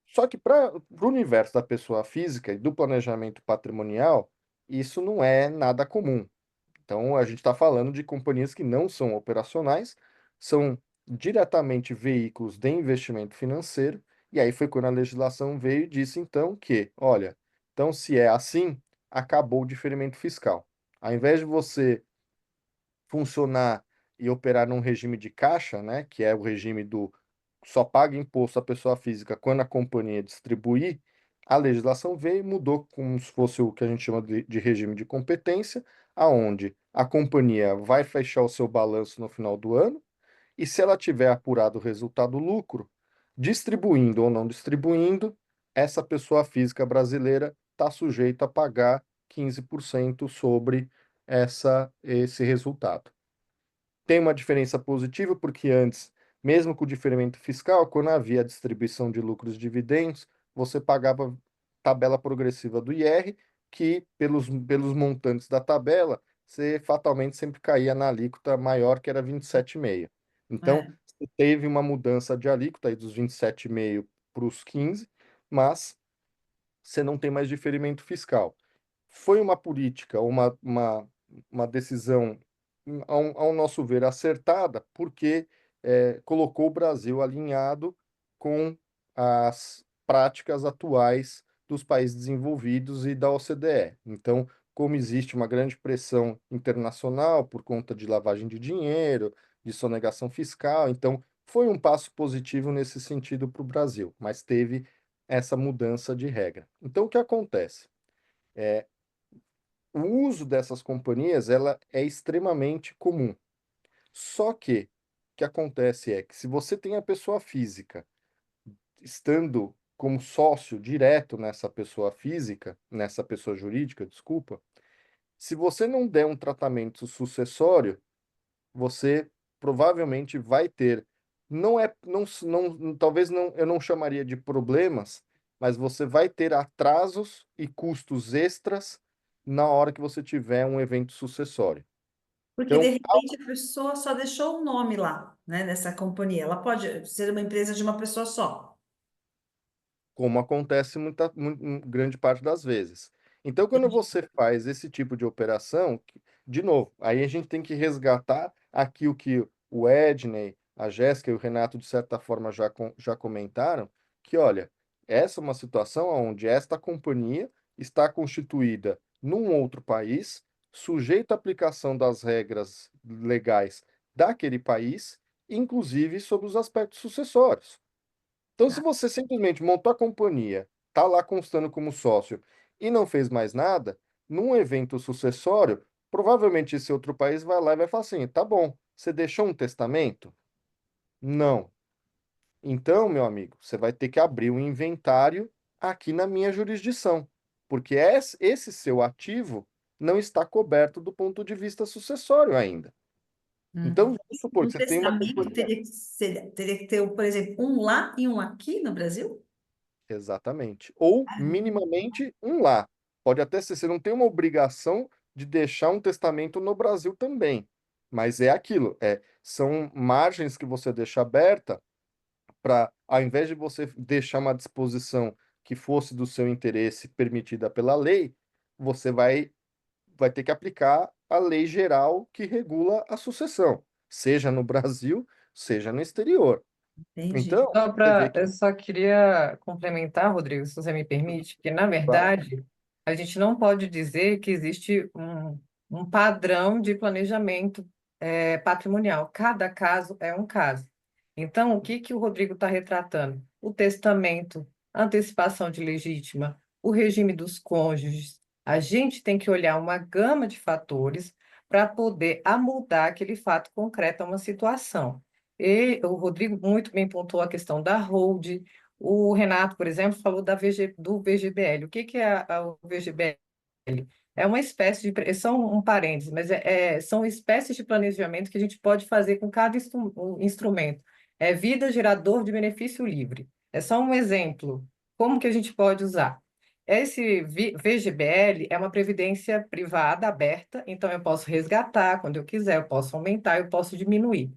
[SPEAKER 2] Só que para o universo da pessoa física e do planejamento patrimonial, isso não é nada comum. Então, a gente está falando de companhias que não são operacionais, são diretamente veículos de investimento financeiro, e aí foi quando a legislação veio e disse, então, que, olha, então, se é assim, acabou o diferimento fiscal. Ao invés de você funcionar e operar num regime de caixa, né, que é o regime do só paga imposto a pessoa física quando a companhia distribuir, a legislação veio e mudou como se fosse o que a gente chama de regime de competência, aonde a companhia vai fechar o seu balanço no final do ano e se ela tiver apurado o resultado lucro, distribuindo ou não distribuindo, essa pessoa física brasileira está sujeita a pagar 15% sobre esse resultado. Tem uma diferença positiva, porque antes, mesmo com o diferimento fiscal, quando havia a distribuição de lucros e dividendos, você pagava tabela progressiva do IR, que pelos montantes da tabela, você fatalmente sempre caía na alíquota maior, que era 27,5%. Então,
[SPEAKER 1] É.
[SPEAKER 2] você teve uma mudança de alíquota aí dos 27,5% para os 15%, mas você não tem mais diferimento fiscal. Foi uma política, uma decisão, ao nosso ver, acertada, porque colocou o Brasil alinhado com as práticas atuais dos países desenvolvidos e da OCDE. Então, como existe uma grande pressão internacional por conta de lavagem de dinheiro, de sonegação fiscal, então foi um passo positivo nesse sentido para o Brasil, mas teve essa mudança de regra. Então, o que acontece? O uso dessas companhias ela é extremamente comum. Só que o que acontece é que se você tem a pessoa física estando como sócio direto nessa pessoa física, nessa pessoa jurídica, desculpa, se você não der um tratamento sucessório, você provavelmente vai ter, talvez não, eu não chamaria de problemas, mas você vai ter atrasos e custos extras na hora que você tiver um evento sucessório.
[SPEAKER 1] Porque, de
[SPEAKER 2] Então,
[SPEAKER 1] repente, a pessoa só deixou o nome lá, né, nessa companhia. Ela pode ser uma empresa de uma pessoa só.
[SPEAKER 2] como acontece grande parte das vezes. Então, quando você faz esse tipo de operação, de novo, aí a gente tem que resgatar aqui o que o Edney, a Jéssica e o Renato, de certa forma, já comentaram, que, olha, essa é uma situação onde esta companhia está constituída num outro país, sujeita à aplicação das regras legais daquele país, inclusive sobre os aspectos sucessórios. Então, se
[SPEAKER 1] Tá.
[SPEAKER 2] você simplesmente montou a companhia, tá lá constando como sócio e não fez mais nada, num evento sucessório, provavelmente esse outro país vai lá e vai falar assim: tá bom, você deixou um testamento? Não. Então, meu amigo, você vai ter que abrir um inventário aqui na minha jurisdição, porque esse seu ativo não está coberto do ponto de vista sucessório ainda. Então,
[SPEAKER 1] Uhum.
[SPEAKER 2] vamos supor
[SPEAKER 1] No
[SPEAKER 2] que você tem uma
[SPEAKER 1] testamento
[SPEAKER 2] companhia.
[SPEAKER 1] teria que ter, por exemplo, um lá e um aqui no Brasil?
[SPEAKER 2] Exatamente. Ou minimamente um lá. Pode até ser, você não tem uma obrigação de deixar um testamento no Brasil também. Mas é aquilo, são margens que você deixa aberta para, ao invés de você deixar uma disposição que fosse do seu interesse permitida pela lei, você vai ter que aplicar a lei geral que regula a sucessão, seja no Brasil, seja no exterior.
[SPEAKER 1] Entendi.
[SPEAKER 2] Então,
[SPEAKER 4] Só
[SPEAKER 2] você vê
[SPEAKER 4] para, eu
[SPEAKER 2] que
[SPEAKER 4] só queria complementar, Rodrigo, se você me permite, que na
[SPEAKER 2] claro,
[SPEAKER 4] verdade a gente não pode dizer que existe um padrão de planejamento patrimonial. Cada caso é um caso. Então, o que que o Rodrigo está retratando? O testamento, a antecipação de legítima, o regime dos cônjuges. A gente tem que olhar uma gama de fatores para poder amoldar aquele fato concreto a uma situação. E o Rodrigo muito bem pontuou a questão da hold. O Renato, por exemplo, falou do VGBL. O que que é o VGBL? É uma espécie de, são um parênteses, mas são espécies de planejamento que a gente pode fazer com cada instrumento. É vida gerador de benefício livre. É só um exemplo. Como que a gente pode usar? Esse VGBL é uma previdência privada aberta, então eu posso resgatar quando eu quiser, eu posso aumentar, eu posso diminuir.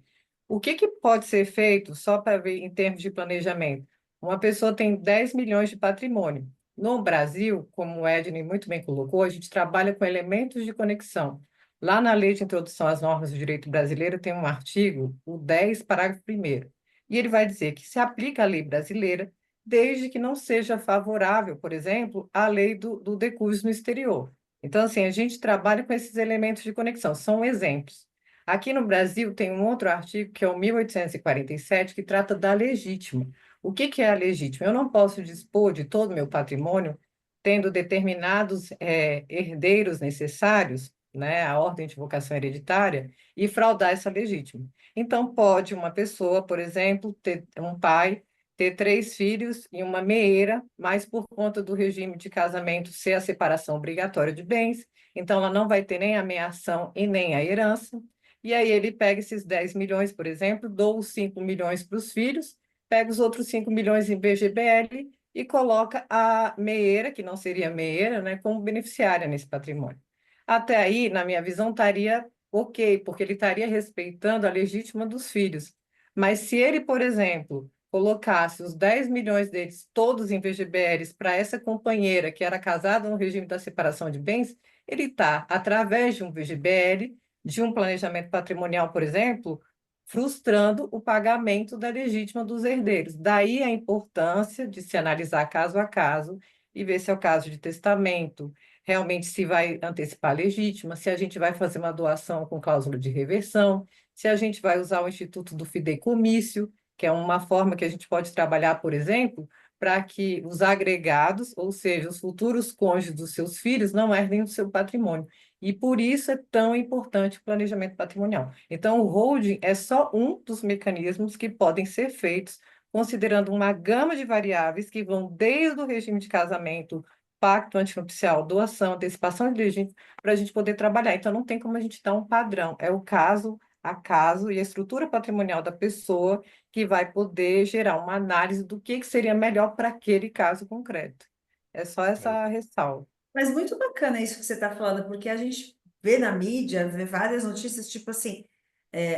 [SPEAKER 4] O que que pode ser feito, só para ver em termos de planejamento? Uma pessoa tem 10 milhões de patrimônio. No Brasil, como o Edney muito bem colocou, a gente trabalha com elementos de conexão. Lá na Lei de Introdução às Normas do Direito Brasileiro tem um artigo, o 10, parágrafo 1º, e ele vai dizer que se aplica a lei brasileira desde que não seja favorável, por exemplo, à lei do decurso no exterior. Então, assim, a gente trabalha com esses elementos de conexão, são exemplos. Aqui no Brasil tem um outro artigo, que é o 1847, que trata da legítima. O que que é a legítima? Eu não posso dispor de todo o meu patrimônio tendo determinados herdeiros necessários, né, a ordem de vocação hereditária, e fraudar essa legítima. Então, pode uma pessoa, por exemplo, ter um pai, ter 3 filhos e uma meeira, mas por conta do regime de casamento ser a separação obrigatória de bens, então ela não vai ter nem a meação e nem a herança. E aí ele pega esses 10 milhões, por exemplo, dou os 5 milhões para os filhos, pega os outros 5 milhões em VGBL e coloca a meeira, que não seria meeira, né, como beneficiária nesse patrimônio. Até aí, na minha visão, estaria ok, porque ele estaria respeitando a legítima dos filhos. Mas se ele, por exemplo, colocasse os 10 milhões deles todos em VGBLs para essa companheira que era casada no regime da separação de bens, ele está, através de um VGBL, de um planejamento patrimonial, por exemplo, frustrando o pagamento da legítima dos herdeiros. Daí a importância de se analisar caso a caso e ver se é o caso de testamento, realmente se vai antecipar a legítima, se a gente vai fazer uma doação com cláusula de reversão, se a gente vai usar o instituto do fideicommício, que é uma forma que a gente pode trabalhar, por exemplo, para que os agregados, ou seja, os futuros cônjuges dos seus filhos, não herdem o seu patrimônio. E por isso é tão importante o planejamento patrimonial. Então, o holding é só um dos mecanismos que podem ser feitos, considerando uma gama de variáveis que vão desde o regime de casamento, pacto antinupcial, doação, antecipação de legítima, para a gente poder trabalhar. Então, não tem como a gente dar um padrão, é o caso a caso e a estrutura patrimonial da pessoa que vai poder gerar uma análise do que seria melhor para aquele caso concreto. É só
[SPEAKER 2] é,
[SPEAKER 4] essa ressalva.
[SPEAKER 1] Mas muito bacana isso que você está falando, porque a gente vê na mídia, vê várias notícias, tipo assim,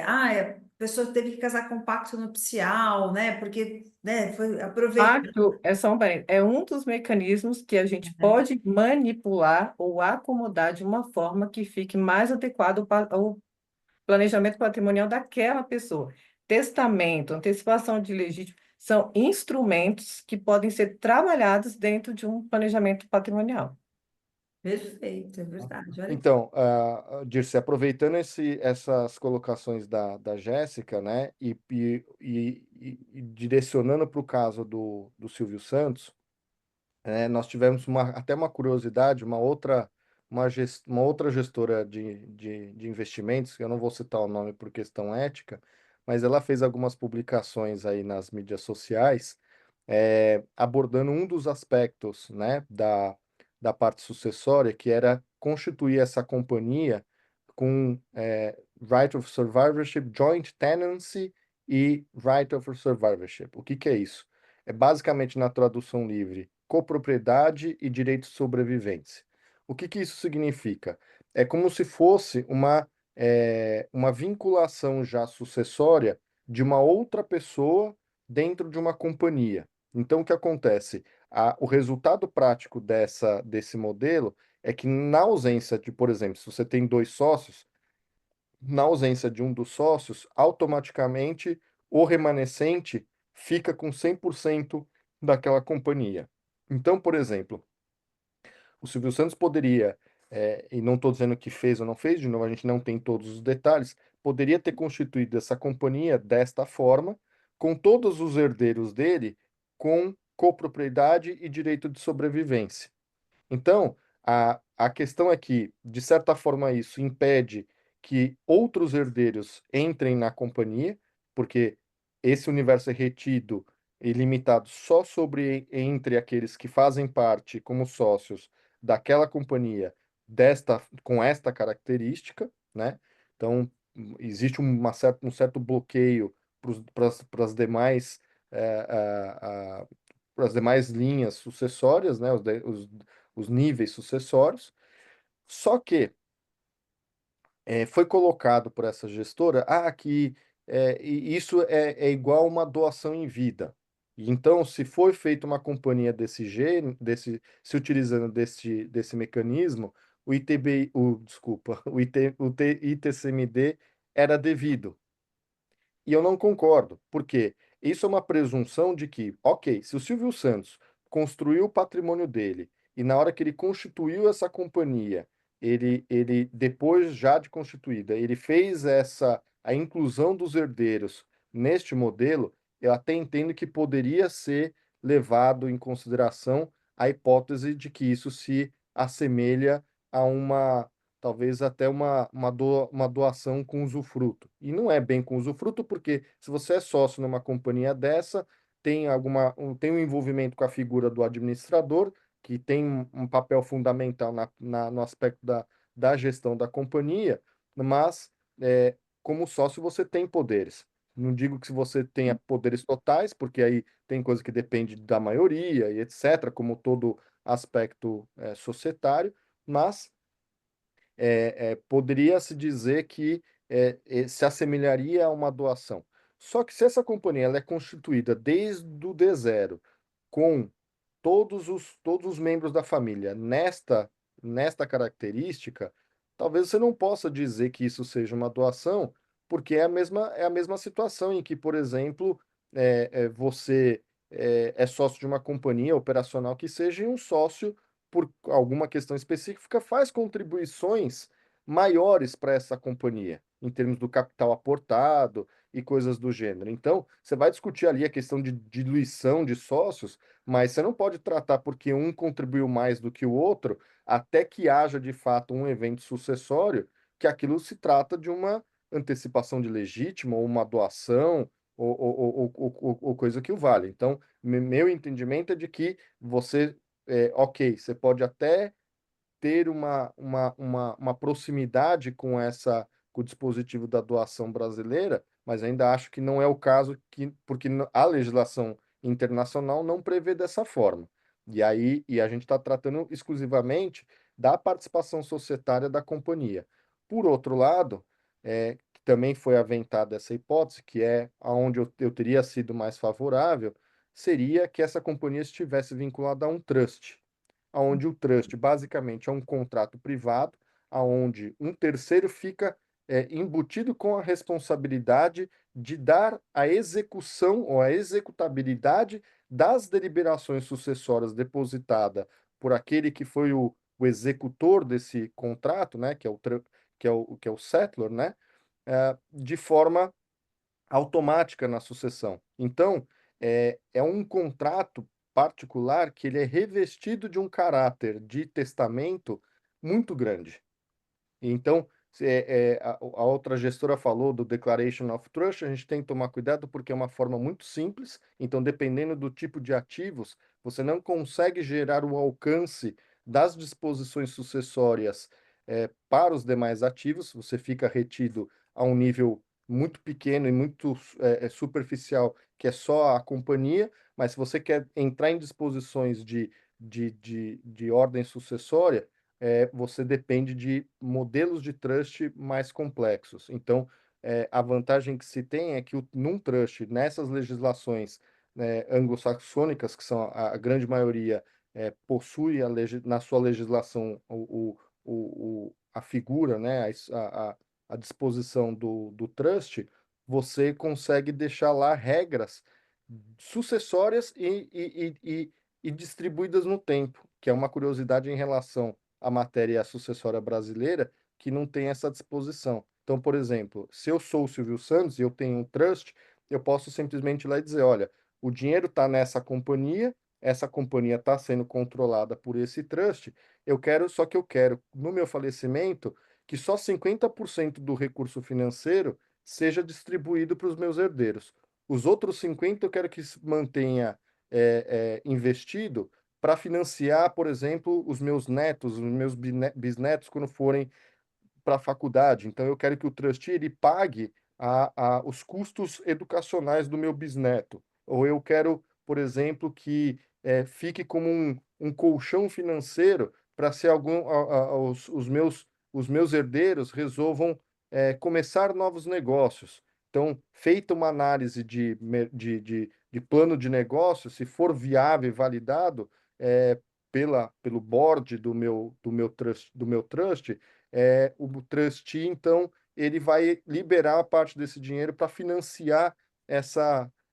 [SPEAKER 1] a pessoa teve que casar com pacto nupcial, né? Porque, né, foi aproveitar.
[SPEAKER 4] Pacto é só um parênteses, é um dos mecanismos que a gente pode manipular ou acomodar de uma forma que fique mais adequado ao planejamento patrimonial daquela pessoa. Testamento, antecipação de legítimo, são instrumentos que podem ser trabalhados dentro de um planejamento patrimonial.
[SPEAKER 1] Perfeito, é verdade. Olha que
[SPEAKER 2] Então, Dirce, aproveitando essas colocações da Jéssica, né, e direcionando para o caso do Silvio Santos, nós tivemos até uma curiosidade, uma outra gestora de investimentos, que eu não vou citar o nome por questão ética, mas ela fez algumas publicações aí nas mídias sociais, abordando um dos aspectos, né, da parte sucessória, que era constituir essa companhia com right of survivorship, joint tenancy e right of survivorship. O que que é isso? É basicamente, na tradução livre, copropriedade e direito de sobrevivência. O que que isso significa? É como se fosse uma vinculação já sucessória de uma outra pessoa dentro de uma companhia. Então, o que acontece? O resultado prático desse modelo é que, na ausência de, por exemplo, se você tem 2 sócios, na ausência de um dos sócios, automaticamente o remanescente fica com 100% daquela companhia. Então, por exemplo, o Silvio Santos poderia, e não estou dizendo que fez ou não fez, de novo, a gente não tem todos os detalhes, poderia ter constituído essa companhia desta forma, com todos os herdeiros dele, com copropriedade e direito de sobrevivência. Então, a questão é que, de certa forma, isso impede que outros herdeiros entrem na companhia, porque esse universo é retido e limitado só sobre entre aqueles que fazem parte como sócios daquela companhia com esta característica, né? Então, existe um certo bloqueio para as demais para as demais linhas sucessórias, né? Os níveis sucessórios. Só que foi colocado por essa gestora que isso é igual uma doação em vida. E então, se foi feita uma companhia desse gênero, se utilizando desse mecanismo, o ITBI, desculpa, ITCMD era devido. E eu não concordo, porque isso é uma presunção de que, ok, se o Silvio Santos construiu o patrimônio dele e na hora que ele constituiu essa companhia, ele depois já de constituída, ele fez a inclusão dos herdeiros neste modelo, eu até entendo que poderia ser levado em consideração a hipótese de que isso se assemelha a talvez até uma doação com usufruto. E não é bem com usufruto, porque se você é sócio numa companhia dessa, tem um envolvimento com a figura do administrador, que tem um papel fundamental no aspecto da gestão da companhia, mas como sócio você tem poderes. Não digo que se você tenha poderes totais, porque aí tem coisa que depende da maioria e etc., como todo aspecto societário, mas poderia se dizer que se assemelharia a uma doação. Só que se essa companhia ela é constituída desde o D0, com todos os membros da família nesta característica, talvez você não possa dizer que isso seja uma doação, porque é a mesma situação em que, por exemplo, você é sócio de uma companhia operacional que seja e um sócio, por alguma questão específica, faz contribuições maiores para essa companhia, em termos do capital aportado e coisas do gênero. Então, você vai discutir ali a questão de diluição de sócios, mas você não pode tratar porque um contribuiu mais do que o outro, até que haja de fato um evento sucessório, que aquilo se trata de uma antecipação de legítima, ou uma doação, ou coisa que o vale. Então, meu entendimento é de que ok, você pode até ter uma proximidade com o dispositivo da doação brasileira, mas ainda acho que não é o caso, porque a legislação internacional não prevê dessa forma. E a gente está tratando exclusivamente da participação societária da companhia. Por outro lado, que também foi aventada essa hipótese, que é aonde eu teria sido mais favorável, seria que essa companhia estivesse vinculada a um trust, onde o trust basicamente é um contrato privado, aonde um terceiro fica embutido com a responsabilidade de dar a execução ou a executabilidade das deliberações sucessórias depositada por aquele que foi o executor desse contrato, né, que é o settlor, né, de forma automática na sucessão. Então, é um contrato particular que ele é revestido de um caráter de testamento muito grande. Então, a outra gestora falou do Declaration of Trust, a gente tem que tomar cuidado porque é uma forma muito simples, então, dependendo do tipo de ativos, você não consegue gerar o alcance das disposições sucessórias para os demais ativos, você fica retido a um nível muito pequeno e muito superficial, que é só a companhia, mas se você quer entrar em disposições de ordem sucessória, você depende de modelos de trust mais complexos. Então, a vantagem que se tem é que num trust, nessas legislações anglo-saxônicas, que são a grande maioria, possui na sua legislação a figura, né, a disposição do trust, você consegue deixar lá regras sucessórias e distribuídas no tempo, que é uma curiosidade em relação à matéria sucessória brasileira, que não tem essa disposição. Então, por exemplo, se eu sou o Silvio Santos e eu tenho um trust, eu posso simplesmente ir lá e dizer, olha, o dinheiro está nessa companhia, essa companhia está sendo controlada por esse trust, só que eu quero, no meu falecimento, que só 50% do recurso financeiro seja distribuído para os meus herdeiros. Os outros 50 eu quero que se mantenha investido para financiar, por exemplo, os meus netos, os meus bisnetos, quando forem para a faculdade. Então, eu quero que o trustee ele pague os custos educacionais do meu bisneto. Ou eu quero, por exemplo, que fique como um colchão financeiro para se os meus herdeiros resolvam começar novos negócios. Então, feita uma análise de plano de negócio, se for viável e validado pelo board do meu trust, o trustee, então, ele vai liberar a parte desse dinheiro para financiar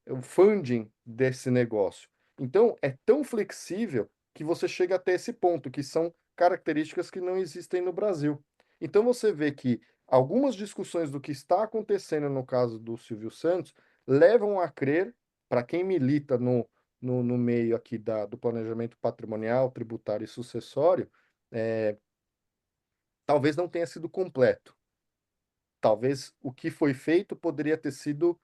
[SPEAKER 2] o funding desse negócio. Então, é tão flexível que você chega até esse ponto, que são características que não existem no Brasil. Então, você vê que algumas discussões do que está acontecendo no caso do Silvio Santos levam a crer, para quem milita no meio aqui do planejamento patrimonial, tributário e sucessório, talvez não tenha sido completo. Talvez o que foi feito poderia ter sido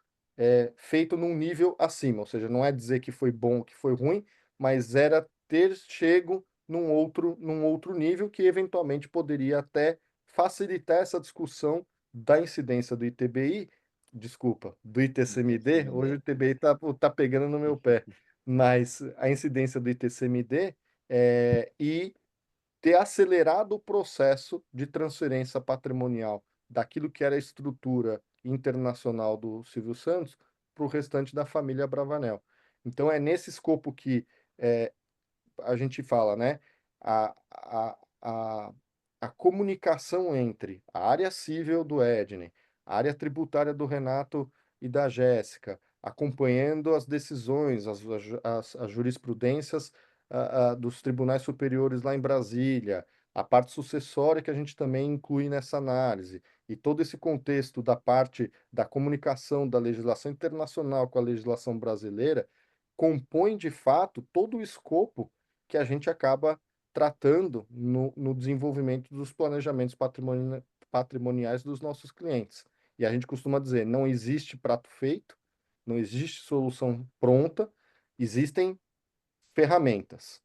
[SPEAKER 2] feito num nível acima, ou seja, não é dizer que foi bom ou que foi ruim, mas era ter chego num outro nível que eventualmente poderia até facilitar essa discussão da incidência do ITBI, desculpa, do ITCMD. Hoje o ITBI está pegando no meu pé, mas a incidência do ITCMD e ter acelerado o processo de transferência patrimonial daquilo que era a estrutura internacional do Silvio Santos para o restante da família Bravanel. Então, é nesse escopo que a gente fala, né? A, a, a, a comunicação entre a área civil do Edney, a área tributária do Renato e da Jéssica, acompanhando as decisões, as jurisprudências dos tribunais superiores lá em Brasília, a parte sucessória que a gente também inclui nessa análise, e todo esse contexto da parte da comunicação da legislação internacional com a legislação brasileira, compõe de fato todo o escopo que a gente acaba tratando no desenvolvimento dos planejamentos patrimoniais dos nossos clientes. E a gente costuma dizer, não existe prato feito, não existe solução pronta, existem ferramentas.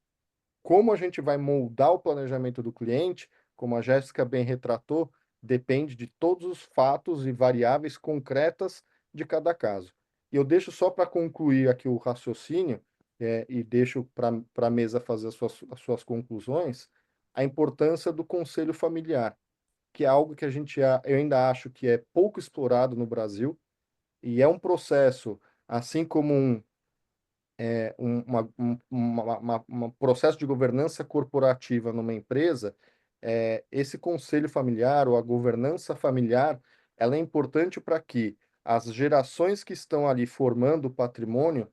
[SPEAKER 2] Como a gente vai moldar o planejamento do cliente, como a Jéssica bem retratou, depende de todos os fatos e variáveis concretas de cada caso. E eu deixo só para concluir aqui o raciocínio, e deixo para a mesa fazer as suas conclusões, a importância do conselho familiar, que é algo que eu ainda acho que é pouco explorado no Brasil, e é um processo, assim como um processo de governança corporativa numa empresa, esse conselho familiar ou a governança familiar, ela é importante para que as gerações que estão ali formando o patrimônio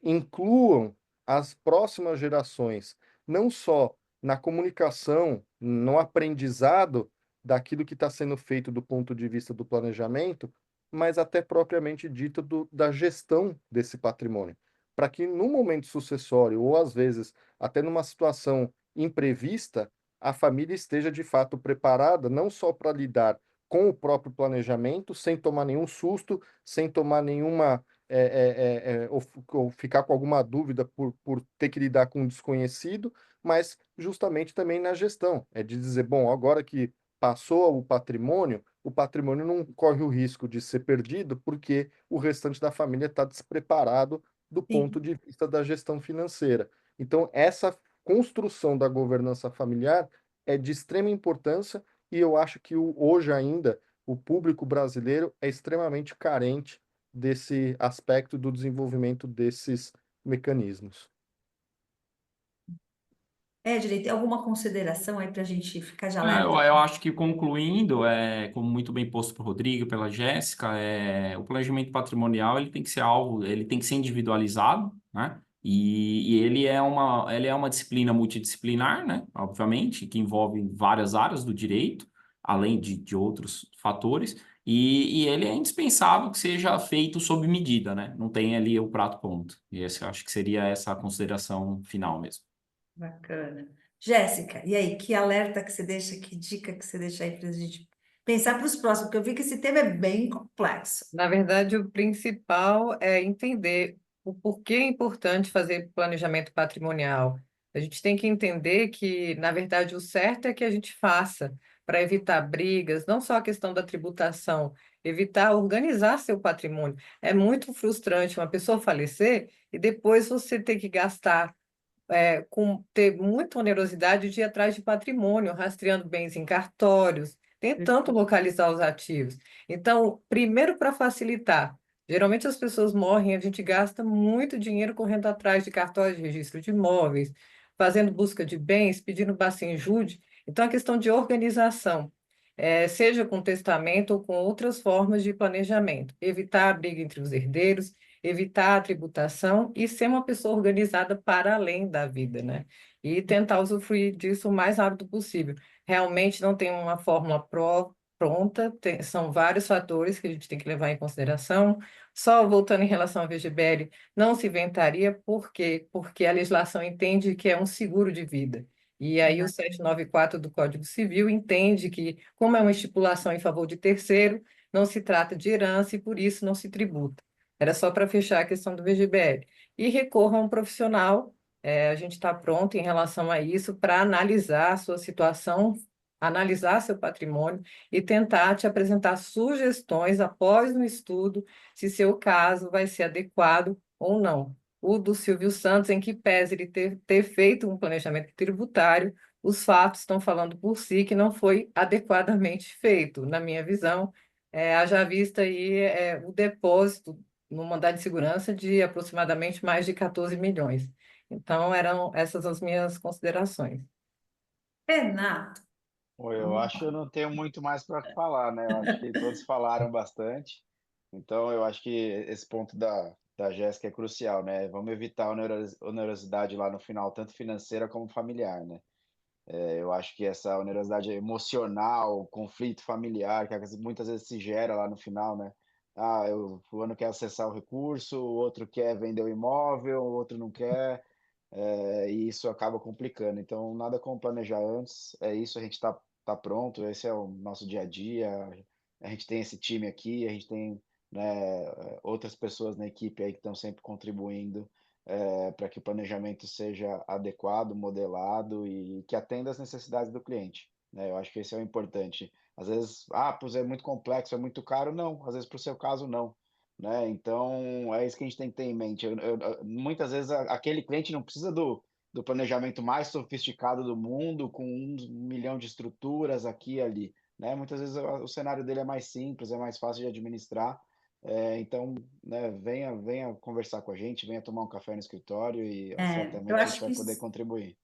[SPEAKER 2] incluam as próximas gerações, não só na comunicação, no aprendizado daquilo que está sendo feito do ponto de vista do planejamento, mas até propriamente dito da gestão desse patrimônio para que no momento sucessório, ou às vezes até numa situação imprevista, a família esteja de fato preparada não só para lidar com o próprio planejamento, sem tomar nenhum susto, sem tomar nenhuma. Ou ficar com alguma dúvida por ter que lidar com um desconhecido, mas justamente também na gestão. É de dizer, bom, agora que passou o patrimônio não corre o risco de ser perdido, porque o restante da família está despreparado do ponto
[SPEAKER 1] Sim.
[SPEAKER 2] de vista da gestão financeira. Então, essa construção da governança familiar é de extrema importância e eu acho que hoje ainda o público brasileiro é extremamente carente desse aspecto do desenvolvimento desses mecanismos.
[SPEAKER 1] Direito, tem alguma consideração aí para a gente ficar de
[SPEAKER 5] Eu,
[SPEAKER 1] alerta?
[SPEAKER 5] eu acho que concluindo, como muito bem posto por Rodrigo, e pela Jéssica, o planejamento patrimonial ele tem que ser algo, ele tem que ser individualizado, né? E ele é uma disciplina multidisciplinar, né? Obviamente, que envolve várias áreas do direito, além de outros fatores, e ele é indispensável que seja feito sob medida, né? Não tem ali o prato pronto. E esse, eu acho que seria essa a consideração final mesmo.
[SPEAKER 1] Bacana. Jéssica, e aí, que alerta que você deixa, que dica que você deixa aí para a gente pensar para os próximos? Porque eu vi que esse tema é bem complexo.
[SPEAKER 4] Na verdade, o principal é entender o porquê é importante fazer planejamento patrimonial. A gente tem que entender que, na verdade, o certo é que a gente faça para evitar brigas, não só a questão da tributação, evitar organizar seu patrimônio. É muito frustrante uma pessoa falecer e depois você ter que gastar ter muita onerosidade de ir atrás de patrimônio, rastreando bens em cartórios, tentando localizar os ativos. Então, primeiro para facilitar, geralmente as pessoas morrem, a gente gasta muito dinheiro correndo atrás de cartórios de registro de imóveis, fazendo busca de bens, pedindo bacenjude. Então, a questão de organização, seja com testamento ou com outras formas de planejamento, evitar a briga entre os herdeiros, evitar a tributação e ser uma pessoa organizada para além da vida, né? E tentar usufruir disso o mais rápido possível. Realmente não tem uma fórmula pronta, são vários fatores que a gente tem que levar em consideração. Só voltando em relação ao VGBL, não se inventaria, por quê? Porque a legislação entende que é um seguro de vida. E aí o 794 do Código Civil entende que, como é uma estipulação em favor de terceiro, não se trata de herança e por isso não se tributa. Era só para fechar a questão do VGBL. E recorra a um profissional, a gente está pronto em relação a isso para analisar a sua situação, analisar seu patrimônio e tentar te apresentar sugestões após um estudo, se seu caso vai ser adequado ou não. O do Silvio Santos, em que pese ele ter feito um planejamento tributário, os fatos estão falando por si que não foi adequadamente feito, na minha visão. Haja vista aí o depósito no mandado de segurança de aproximadamente mais de 14 milhões. Então, eram essas as minhas considerações.
[SPEAKER 1] Renato,
[SPEAKER 3] Oi, eu acho que eu não tenho muito mais para falar, né? Eu acho que todos falaram bastante. Então, eu acho que esse ponto da Jéssica é crucial, né? Vamos evitar a onerosidade lá no final, tanto financeira como familiar, né? Eu acho que essa onerosidade emocional, conflito familiar, que muitas vezes se gera lá no final, né? Ah, o fulano quer acessar o recurso, o outro quer vender o imóvel, o outro não quer, e isso acaba complicando. Então, nada como planejar antes, é isso, a gente tá pronto, esse é o nosso dia a dia, a gente tem esse time aqui, a gente tem, né, outras pessoas na equipe aí que estão sempre contribuindo para que o planejamento seja adequado, modelado e que atenda às necessidades do cliente, né? Eu acho que esse é o importante. Às vezes, pois é muito complexo, é muito caro. Não, às vezes para o seu caso não, né? Então, é isso que a gente tem que ter em mente. Muitas vezes aquele cliente não precisa do planejamento mais sofisticado do mundo, com 1 milhão de estruturas aqui e ali, né? Muitas vezes o cenário dele é mais simples, é mais fácil de administrar. Então, né, venha conversar com a gente, venha tomar um café no escritório e
[SPEAKER 1] eu
[SPEAKER 3] certamente a gente
[SPEAKER 1] acho
[SPEAKER 3] vai
[SPEAKER 1] que
[SPEAKER 3] poder
[SPEAKER 1] isso,
[SPEAKER 3] contribuir.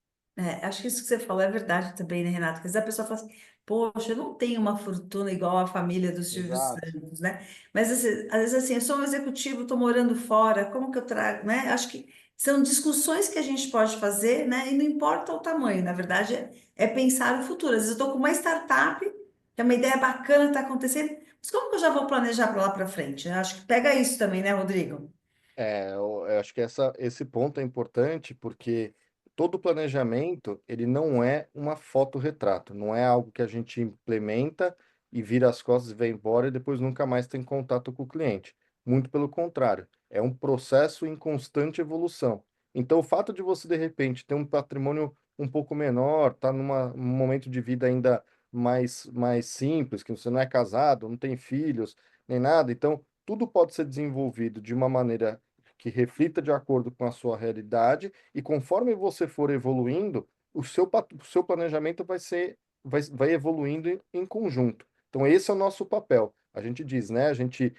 [SPEAKER 1] acho que isso que você falou é verdade também, né, Renato? Porque às vezes a pessoa fala assim, poxa, eu não tenho uma fortuna igual a família do Silvio
[SPEAKER 3] Exato,
[SPEAKER 1] Santos, né? Mas às vezes assim, eu sou um executivo, estou morando fora, como que eu trago, né? Acho que são discussões que a gente pode fazer, né? E não importa o tamanho, na verdade, é pensar o futuro. Às vezes eu estou com uma startup, que é uma ideia bacana, está acontecendo, mas como que eu já vou planejar para lá para frente? Eu acho que pega isso também, né, Rodrigo?
[SPEAKER 2] Eu acho que esse ponto é importante porque todo planejamento, ele não é uma fotorretrato, não é algo que a gente implementa e vira as costas e vai embora e depois nunca mais tem contato com o cliente. Muito pelo contrário, é um processo em constante evolução. Então, o fato de você, de repente, ter um patrimônio um pouco menor, tá num momento de vida ainda mais simples, que você não é casado, não tem filhos, nem nada, então tudo pode ser desenvolvido de uma maneira que reflita de acordo com a sua realidade, e conforme você for evoluindo, o seu planejamento vai evoluindo em conjunto. Então, esse é o nosso papel. A gente diz, né? A gente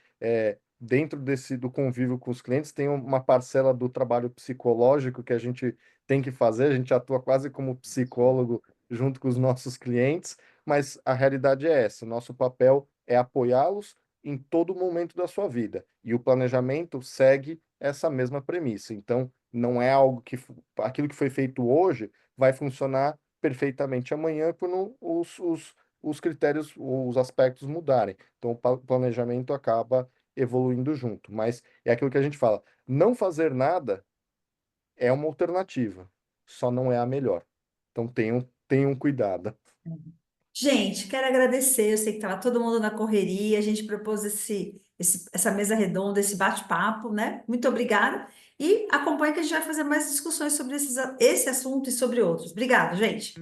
[SPEAKER 2] dentro do convívio com os clientes, tem uma parcela do trabalho psicológico que a gente tem que fazer, a gente atua quase como psicólogo junto com os nossos clientes, mas a realidade é essa, o nosso papel é apoiá-los em todo momento da sua vida, e o planejamento segue essa mesma premissa. Então, não é algo aquilo que foi feito hoje vai funcionar perfeitamente amanhã quando os critérios, os aspectos mudarem. Então, o planejamento acaba evoluindo junto. Mas é aquilo que a gente fala: não fazer nada é uma alternativa, só não é a melhor. Então, tenham cuidado.
[SPEAKER 1] Gente, quero agradecer. Eu sei que estava todo mundo na correria. A gente propôs essa mesa redonda, esse bate-papo, né? Muito obrigada. E acompanhe que a gente vai fazer mais discussões sobre esse assunto e sobre outros. Obrigada, gente.